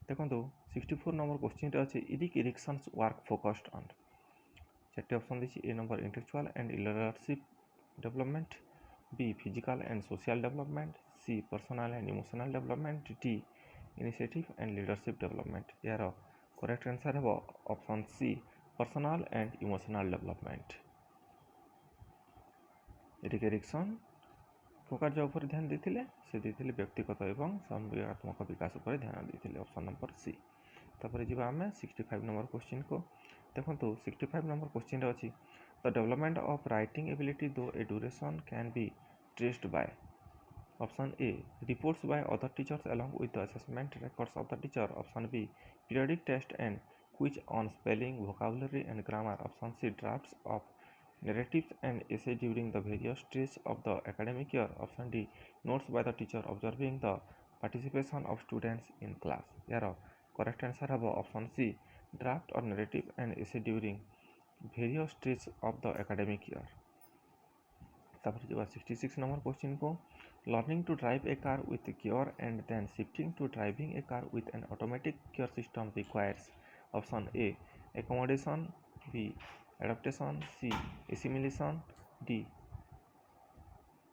देखो 64 number question अच्छे Erik Erikson's work focused on चार्टी option दी A number intellectual and leadership development, B physical and social development, C personal and emotional development, D initiative and leadership development. यार correct answer है option C personal and emotional development. Erik Erikson कार्य उपर ध्यान देते से देते व्यक्तिगत एवं संवेगात्मक विकास उपर ध्यान देते, ऑप्शन नंबर सी। तापर जी आम 65 नंबर क्वेश्चन को देखो 65 नंबर क्वेश्चन अच्छी the development of writing ability दो a duration can be traced by, option A reports by other teachers along with the assessment records of the teacher, option B periodic test and quiz on spelling vocabulary and grammar, option C drafts of narratives and essay during the various stages of the academic year, option D notes by the teacher observing the participation of students in class। यार correct answer है option C draft और narrative and essay during various stage of the academic year. तापर जो 66 number question को learning to drive a car with gear and then shifting to driving a car with an automatic gear system requires, option A accommodation, B adaptation, C assimilation, D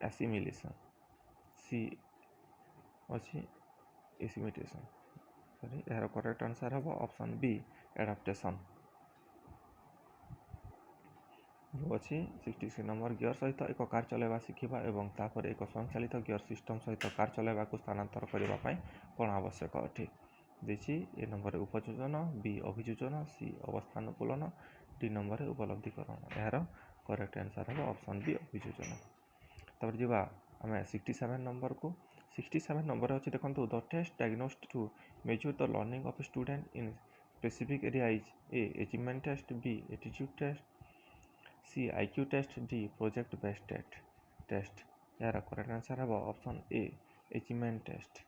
assimilation, C अच्छी assimilation sorry यार correct answer हम option B adaptation. जो अच्छी 66 number gear सहित एक car चलाइबा शिखिबा एवं तापर एक स्वयंचालित गियर सिस्टम सहित कार चलाइबा को स्थानांतर करने कौन आवश्यक अटे देखिए ए नंबर उपयोजन, बी अभियोजन, सी अवस्थानुकूलन, डी नंबर उपलब्धिकरण। यार करेक्ट आंसर है ऑप्शन बी अभियोजन। तापर जी आम 67 नंबर को 67 नंबर अच्छे देखो the test diagnosed to measure the learning of student in specific area is A achievement test, B attitude test, C IQ test, D project based test. यार correct answer है option A achievement test.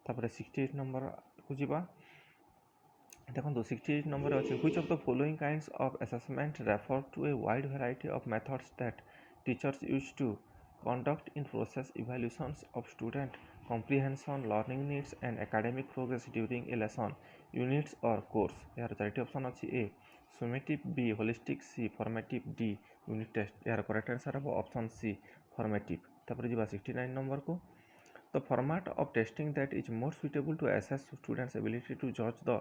तापर 68 number को जीवा देखो 68 number अच्छे which of the following kinds of assessment refer to a wide variety of methods that teachers use to conduct in process evaluations of student comprehension, learning needs and academic progress during a lesson, units or course। यार चारिटी option अच्छी ए सुमेटिव, B holistic, सी formative, D unit test. यार correct answer है option सी formative. तापर जी 69 number को The format of testing that is more suitable to assess students' ability to judge the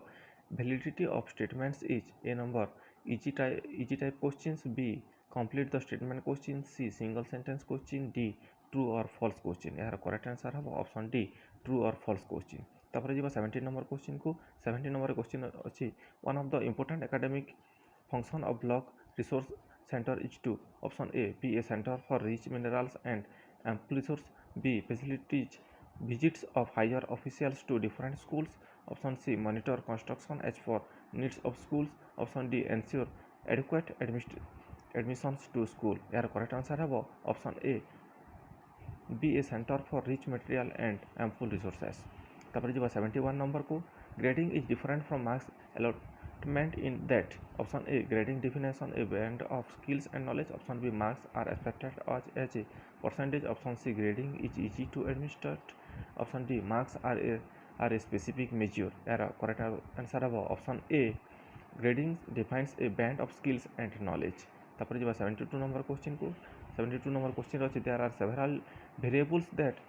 validity of statements is A number easy type questions, B complete the statement question, C single sentence question, D true or false question। यार correct answer हम option D true और false question. तापर जी 17 number question को 17 number question अच्छी one of the important academic function of block resource center is to option A be a center for rich minerals and ample resource, B facilities visits of higher officials to different schools, option C monitor construction as for needs of schools, option D ensure adequate admissions to school। यार correct answer है option A be a center for rich material and ample resources। तापर जी 71 number को grading is different from marks allotment in that option A grading definition a band of skills and knowledge, option B marks are expected as a percentage, option C grading is easy to administer, option D marks are a specific measure। यार correct answer है option A grading defines a band of skills and knowledge। तापर जी 72 number question को 72 number question अच्छी there are several variables that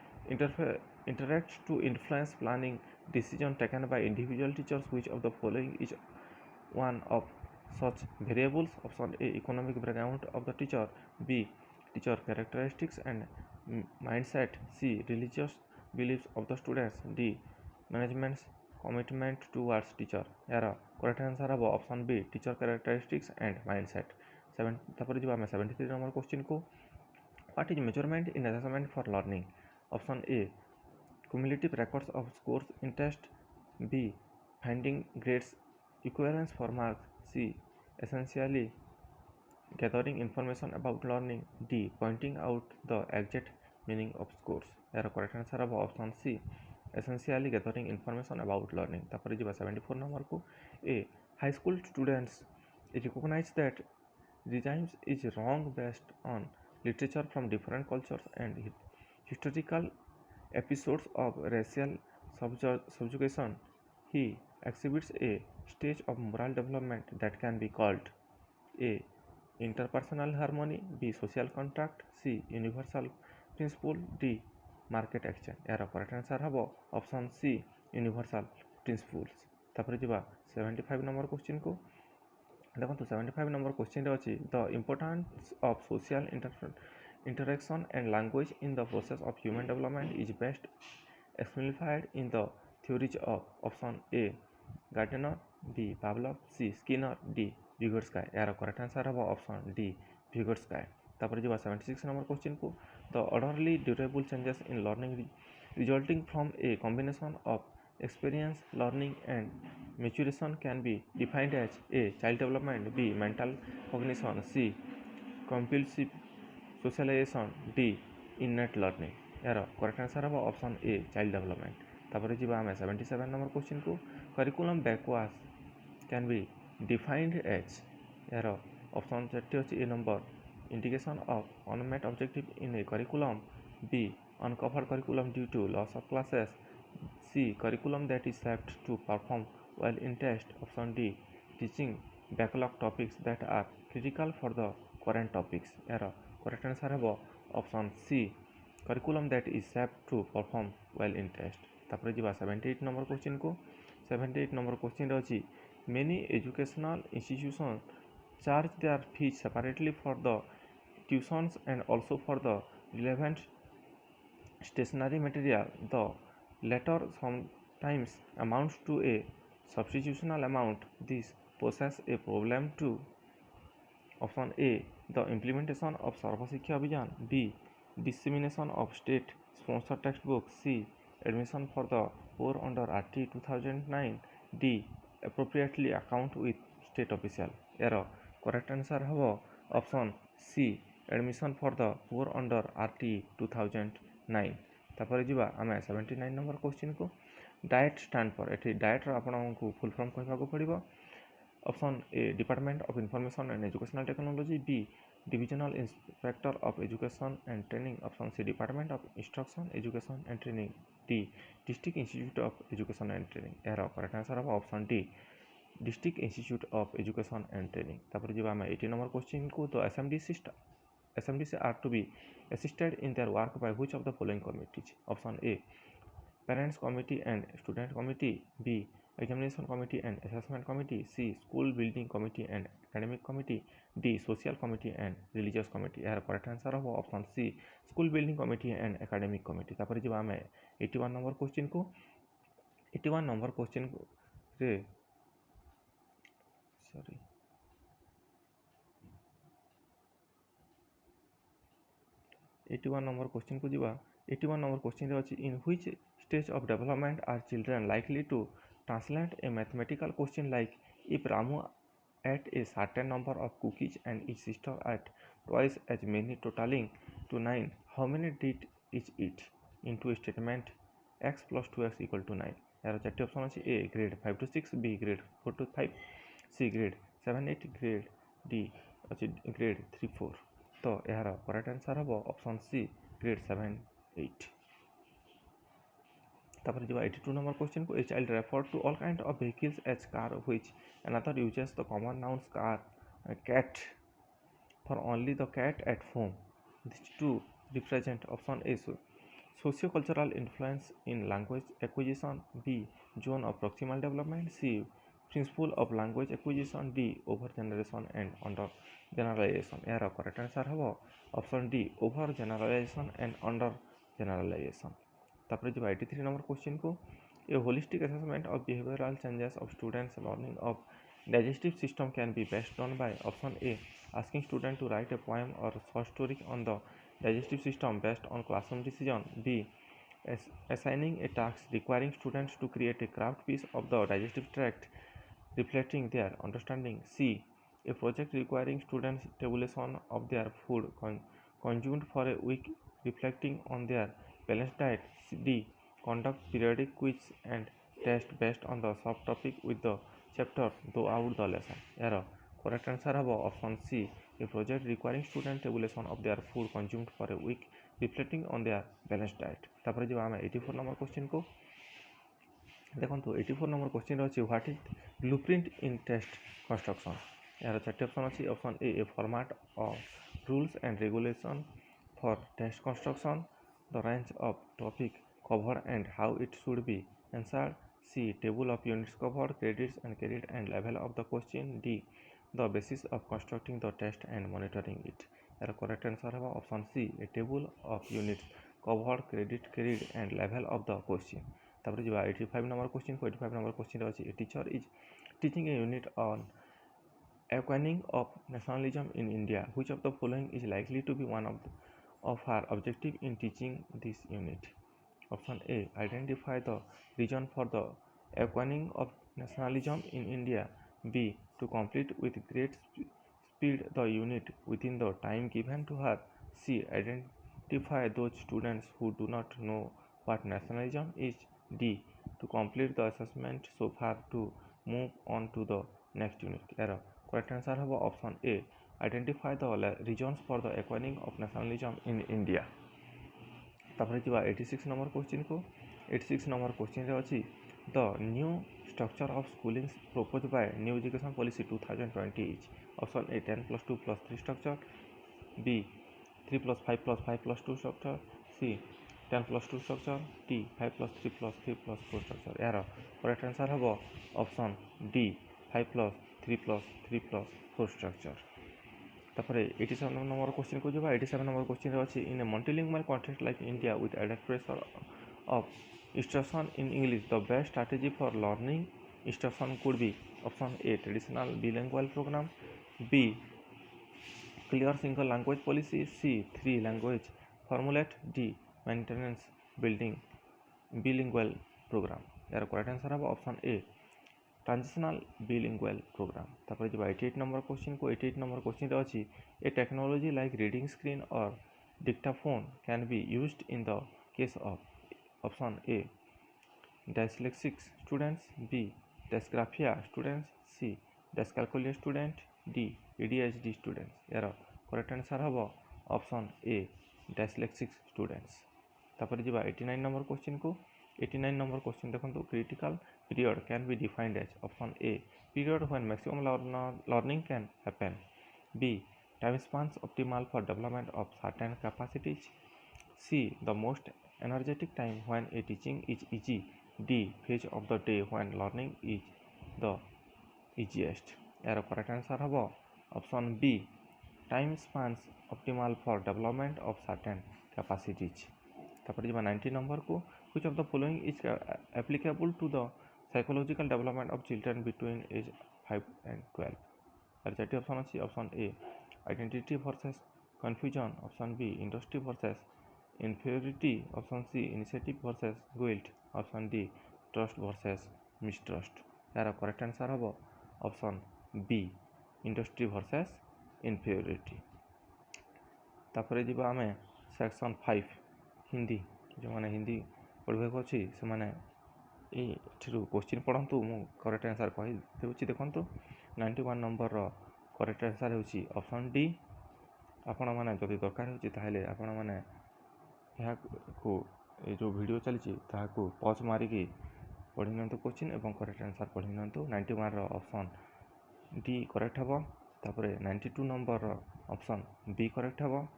interact to influence planning decision taken by individual teachers, which of the following is one of such variables, option A economic background of the teacher, B teacher characteristics and mindset, C religious beliefs of the students, D management's commitment towards teacher। यार correct answer है option B teacher characteristics and mindset. तापर जी 73 number question को what is measurement in assessment for learning, option A cumulative records of scores in test, B finding grades equivalence for marks, C essentially gathering information about learning, D pointing out the exact meaning of scores। यार correct answer है option C essentially gathering information about learning। तापर जी 74 number को ए high school students recognize that regimes is wrong based on literature from different cultures and historical episodes of racial subjugation. He exhibits a stage of moral development that can be called A interpersonal harmony, B social contract, C universal principle, D market action। यार correct answer है option सी universal principles. तापर जी 75 number question को देखो 75 number question अच्छी the importance of social interaction and language in the process of human development is best exemplified in the theories of option A Gardner, B Pavlov, C Skinner, D Vygotsky। यार correct answer है option D Vygotsky। तापर जी 76 number question को the orderly durable changes in learning resulting from a combination of experience learning and maturation can be defined as A child development, B mental cognition, C compulsive socialization, D innate learning। यार correct answer है option A child development. तापर जी 77 number question को curriculum backward can be defined as यार option चार्टी अच्छी A number indication of unmet objective in a curriculum, B uncovered curriculum due to loss of classes, C curriculum that is shaped to perform well in test, option D teaching backlog topics that are critical for the current topics। यार correct answer है option C curriculum that is shaped to perform well in test। तापर जी 78 number question को 78 number question अच्छी many educational institutions charge their fees separately for the tuitions and also for the relevant stationery material. The latter sometimes amounts to a substitutional amount. This poses a problem to option A the implementation of Sarva Shiksha Abhiyan, B dissemination of state sponsored textbooks, C admission for the poor under RT 2009, D appropriately account with state official। यार correct answer है option C admission for the poor under RT 2009। तापर जी आम 79 number question को DIET stand for ये डाएट्र आपको full form कहवाक पड़ो। Option A department of information and educational technology, B divisional inspector of education and training, option C department of instruction education and training, D district institute of education and training. यार correct answer है option D district institute of education and training. तापर जी आम 80 number question को तो SMD SMDC are to be assisted in their work by which of the following committees? Option A, Parents Committee and Student Committee. B, Examination Committee and Assessment Committee. C, School Building Committee and Academic Committee. D, Social Committee and Religious Committee. यार correct answer हम option C, school building committee and academic committee. तापर जी आम 81 number question को 81 number question रे sorry 81 number question को जीवा 81 number question रे अछि in which stage of development are children likely to translate a mathematical question like if Ramu ate a certain number of cookies and his sister ate twice as many totaling to 9, how many did each eat into a statement x plus 2x equal to 9? यार चार्टी option अछि A grade 5 to 6, B grade 4 to 5, C grade 7 8, grade D अछि grade 3 4। तो यार correct answer हम option C grade 7 8। तापर जो 82 number question को, a child refer to all kind of vehicles as car which another uses the common nouns car cat for only the cat at home. This to represent option A socio cultural influence in language acquisition, B zone of proximal development, C principle of language acquisition, D over generation and under generalization. यार correct answer हम option D over generalization and under generalization. तापर जो 83 number question को, A holistic assessment of behavioural changes of students learning of digestive system can be best done by option A asking student to write a poem और short story on the digestive system based on classroom decision, B assigning a task requiring students to create a craft piece of the digestive tract reflecting their understanding, c a project requiring students tabulation of their food consumed for a week reflecting on their balanced diet, D conduct periodic quiz and test based on the subtopic with the chapter throughout the lesson। यार correct answer हम option C a project requiring student tabulation of their food consumed for a week reflecting on their balanced diet. तापर जो आम 84 number question को देखो, 84 number question अच्छी what is blueprint in test construction. यार चार्टी option अच्छी option A format of rules and regulation for test construction, the range of topic covered and how it should be answered, C table of units covered, credits and carried and level of the question, D the basis of constructing the test and monitoring it। यार correct answer है option C a table of units covered, credit carried and level of the question. तापर जो 85 number question को, 85 number question अच्छी a teacher is teaching a unit on awakening of nationalism in India, which of the following is likely to be one of her objective in teaching this unit? Option A identify the reason for the awakening of nationalism in India, B to complete with great speed the unit within the time given to her, C identify those students who do not know what nationalism is, D to complete the assessment so far to move on to the next unit। यार correct answer हम option A identify the reasons for the acquiring of nationalism in India. तापर जो 86 number question को, 86 number question अच्छी the new structure of schooling propose by new education policy 2020 is option A 10+2+3 structure, B 3+5+5+2 structure, C 10+2 structure, D 5+3+3+4 structure. यार correct answer हम option D 5+3+3+4 structure. तापर 87 number question को जब 87 number question अच्छी in a multilingual context like India with added pressure of instruction in English the best strategy for learning instruction could be option A traditional bilingual programme, B clear single language policy, C 3 language formulate, D maintenance building bilingual programme. यार correct answer हम option A transitional bilingual programme. तापर जो 88 number question को, 88 number question अच्छी A technology like reading screen और dictaphone can be used in the case of option A dyslexic students, B dysgraphia students, C dyscalculia student, D ADHD students. यार correct answer हम option A dyslexic students. तापर जो 89 number question को, 89 number question देखो critical period can be defined as option A period when maximum learning can happen, B Time spans optimal for development of certain capacities. C. The most energetic time when a teaching is easy. D. Phase of the day when learning is the easiest. यार correct answer हम option B time spans optimal for development of certain capacities. तापर जी 90 number को which of the following is applicable to the psychological development of children between age 5 and 12। यार चार्टी option अच्छी option A identity versus confusion, option B industry versus inferiority, option C initiative versus guilt, option D trust versus mistrust. यार correct answer हम option B industry versus inferiority. तापर जी आम section 5 Hindi जो मैंने हिंदी पढ़ा अच्छी से मैंने क्वेश्चन पढ़ु मु करेक्ट आंसर कहीदे देखो 91 नंबर करेक्ट आंसर होची ऑप्शन डी। आपण मैंने जदि दरकार होते आपण मैंने जो वीडियो चली पॉज मारिकी पढ़ी नि क्वेश्चन और करेक्ट आंसर पढ़ी नि 91 ऑप्शन डी करेक्ट हम। तापर 92 नंबर ऑप्शन बी करेक्ट हम।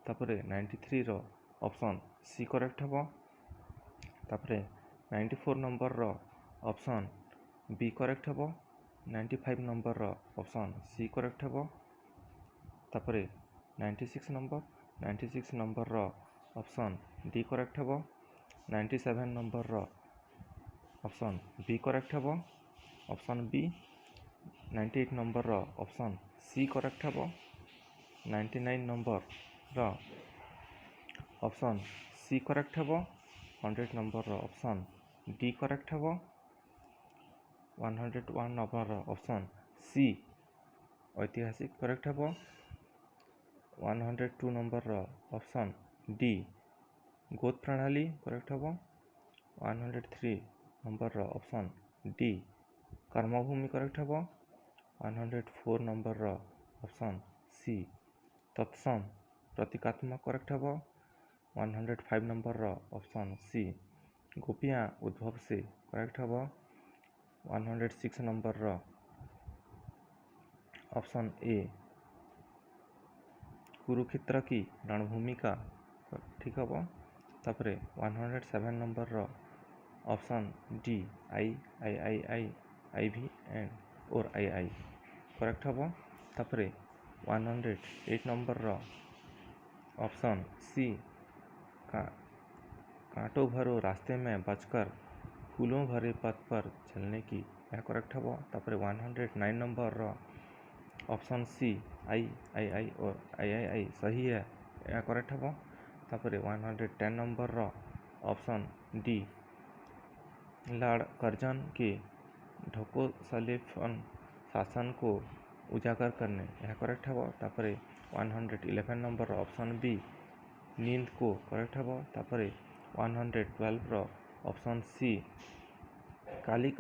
तापर 93 ऑप्शन सी करेक्ट हम। तापर 94 नंबर ऑप्शन बी करेक्ट हम। 95 नंबर ऑप्शन सी करेक्ट हम। तापर 96 नंबर ऑप्शन डी करेक्ट हम। 97 नंबर ऑप्शन बी करेक्ट हम option B. 98 number option C correct हम। 99 नंबर ऑप्शन सी करेक्ट हम। 100 नंबर ऑप्शन डी करेक्ट हम। 101 नंबर ऑप्शन सी ऐतिहासिक correct हम। 102 नंबर ऑप्शन डी गोद प्रणाली करेक्ट हम। 103 नंबर ऑप्शन डी कर्मभूमि करेक्ट हम। 104 नंबर ऑप्शन सी तत्सम प्रतीकात्मक करेक्ट हम। 105 नंबर ऑप्शन सी गोपियाँ उद्भव से करेक्ट हम। 106 नंबर ऑप्शन ए कुरुक्षेत्र की रणभूमि का ठीक हम। तापर 107 नंबर ऑप्शन डी आई भी एंड और आई करेक्ट हम। तापर 108 नंबर ऑप्शन सी कांटों भरो रास्ते में बचकर फूलों भरे पथ पर चलने की यह करेक्ट हम। तापर 109 नंबर ऑप्शन सी आई और आई सही है यह करेक्ट हम। तापर 110 number option D Lord Curzon के ढोकोसलेफन शासन को उजागर करने यह करेक्ट हम। तापर 111 नंबर ऑप्शन बी नींद को करेक्ट हम। तापर 112 ऑप्शन सी काली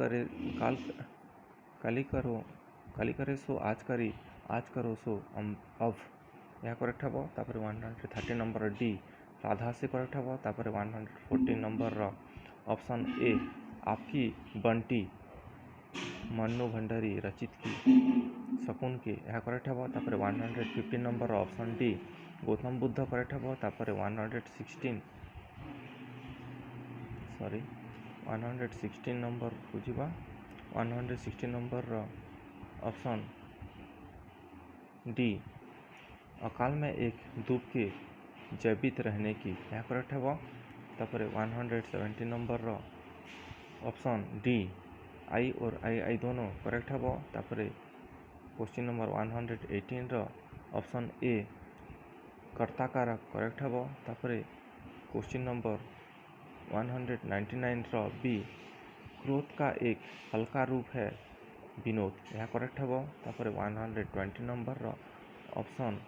करे सो आज करो सो अब यह करेक्ट हम। तापर 130 नंबर डी राधा से करेक्ट हम। तापर 114 नंबर ऑप्शन ए आपकी बंटी मन्नू भंडारी रचित की शकुन के यह करेक्ट हम। तापर 115 number option D Gautam Buddha correct हम। तापर 116 नंबर बुझा 116 नंबर ऑप्शन डी अकाल में एक दूब के जीवित रहने की यह करेक्ट हम। तापर 117 नंबर ऑप्शन डी आई और आई दोनों करेक्ट हम। तापर क्वेश्चन नंबर 118 ऑप्शन ए कर्ता कारक करेक्ट हम। तापर क्वेश्चन नंबर 199 बी क्रोध का एक हल्का रूप है विनोद यह करेक्ट हम। तापर 120 नंबर ऑप्शन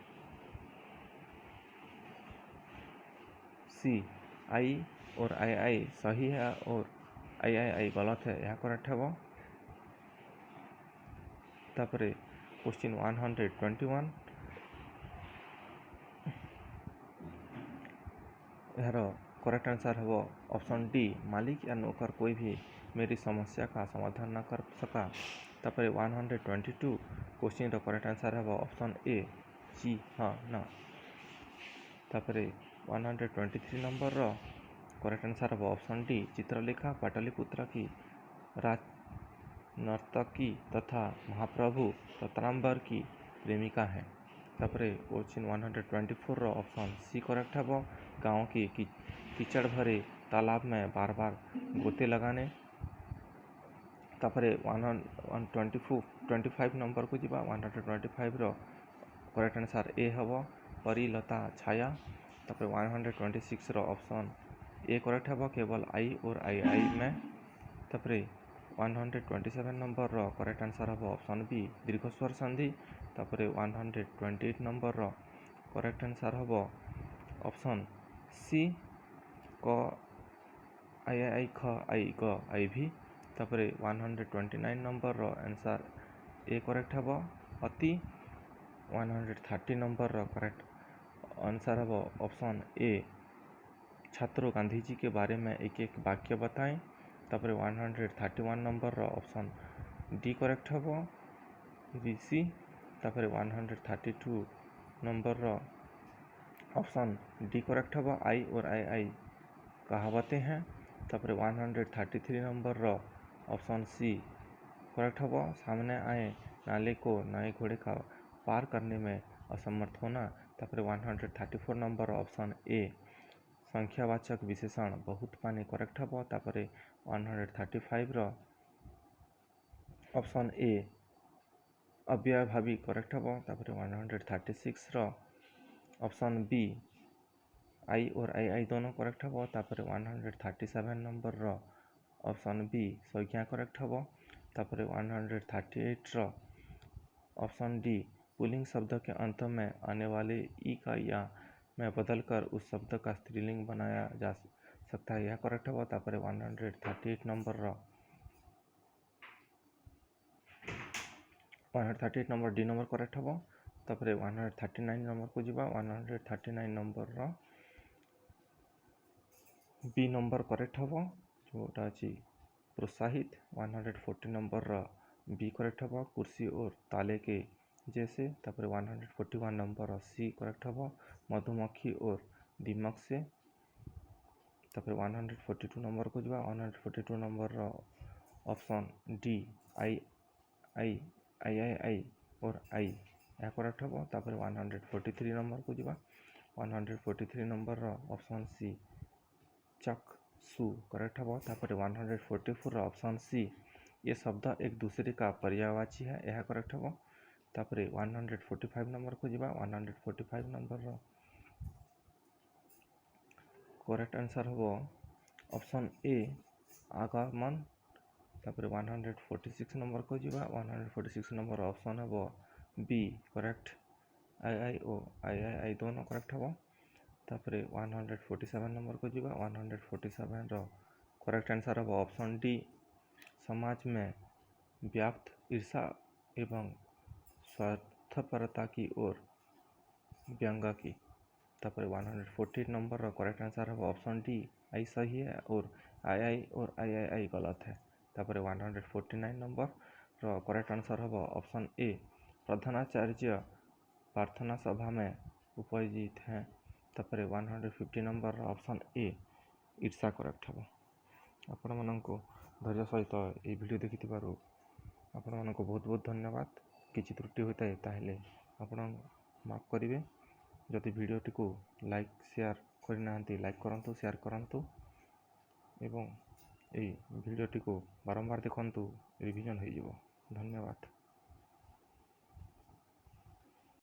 सी आई और आई सही है और आई गलत है यह करेक्ट हम। तापर क्वेश्चन 121 यार करेक्ट आंसर हम ऑप्शन डी मालिक या नौकर कोई भी मेरी समस्या का समाधान न कर सका। तापर 122 क्वेश्चन करेक्ट आंसर हम ऑप्शन ए जी हाँ ना। तापर 123 नंबर करेक्ट आंसर हम ऑप्शन डी चित्रलेखा पाटलिपुत्र की राज नर्तकी तथा महाप्रभु रत्नांबर की प्रेमिका है। तापर क्वेश्चन 124 ऑप्शन सी करेक्ट है गाँव की कीचड़ भरे तालाब में बार बार गोते लगाने। तापर 125 नंबर को जीवा 125 करेक्ट आंसर ए हम परिलता छाया। तापर 126 ऑप्शन ए करेक्ट है केवल आई और आई में। तापर 127 नंबर करेक्ट आंसर हम ऑप्शन बी दीर्घस्वर संधि। तापर 128 नंबर करेक्ट आंसर हम ऑप्शन सी क आई ख आई ग आई भी। तापर 129 नंबर आंसर ए करेक्ट है अति। 130 नंबर करेक्ट आंसर हम ऑप्शन ए छात्रों गांधी जी के बारे में एक एक वाक्य बताएं। तापर 131 नंबर ऑप्शन डी करेक्ट है ऋषि। तापर 132 नंबर ऑप्शन डी करेक्ट है आई और आई कहावतें हैं। तापर 133 नंबर ऑप्शन सी करेक्ट है सामने आए नाले को नए घोड़े का पार करने में असमर्थ होना। तापर 134 नंबर ऑप्शन ए संख्यावाचक विशेषण बहुत पानी करेक्ट है। तापर 135 ऑप्शन ए अव्ययभावी करेक्ट है। तापर 136 ऑप्शन बी आई और आई दोनों करेक्ट है। तापर 137 नंबर ऑप्शन बी संज्ञा करेक्ट है। तापर 138 ऑप्शन डी पुल्लिंग शब्द के अंत में आने वाले ई का या में बदलकर उस शब्द का स्त्रीलिंग बनाया जा सकता है, यह करेक्ट है। तापर 138 नंबर डी नंबर करेक्ट है। तापर 139 नंबर को जीवा 139 नंबर बी नंबर करेक्ट हम जोटा अच्छी प्रोत्साहित। 140 नंबर बी करेक्ट हम कुर्सी और ताले के जैसे। तापर 141 नंबर सी करेक्ट हम मधुमक्खी और दीमक से। तापर 142 नंबर को जवा 142 नंबर ऑप्शन डी आई आई आई आई आई और आई यह करेक्ट हम। तापर 143 नंबर को जवा 143 नंबर ऑप्शन सी चक सु करेक्ट है। तापर 144 ऑप्शन सी ये शब्द एक दूसरे का पर्यायवाची है, यह करेक्ट है। तापर 145 नंबर को जीवा 145 नंबर करेक्ट आंसर हम ऑप्शन ए आगमन। तापर 146 नंबर को जीवा 146 नंबर ऑप्शन है बी करेक्ट आई ओ आई दोनों करेक्ट है। तापर 147 नंबर को जीवा 147 करेक्ट आंसर हम ऑप्शन डी समाज में व्याप्त ईर्षा एवं स्वार्थपरता की ओर व्यंग की। तापर 148 नंबर करेक्ट आंसर है ऑप्शन डी आई सही है और आई गलत है। तापर 149 नंबर करेक्ट आंसर है ऑप्शन ए प्रधानाचार्य प्रार्थना सभा में उपस्थित हैं। तापर 150 नंबर ऑप्शन ए ईर्षा करेक्ट है। आपण मानक धैर्य सहित ये वीडियो देखि आपण मानक बहुत बहुत धन्यवाद। किसी त्रुटि होता है ताहले आपण माफ करेंगे। जदि वीडियोटी को लाइक शेयर करना लाइक करंतु शेयर करंतु एवं ये वीडियोटी को बारंबार देखंतु रिवीजन हो। धन्यवाद।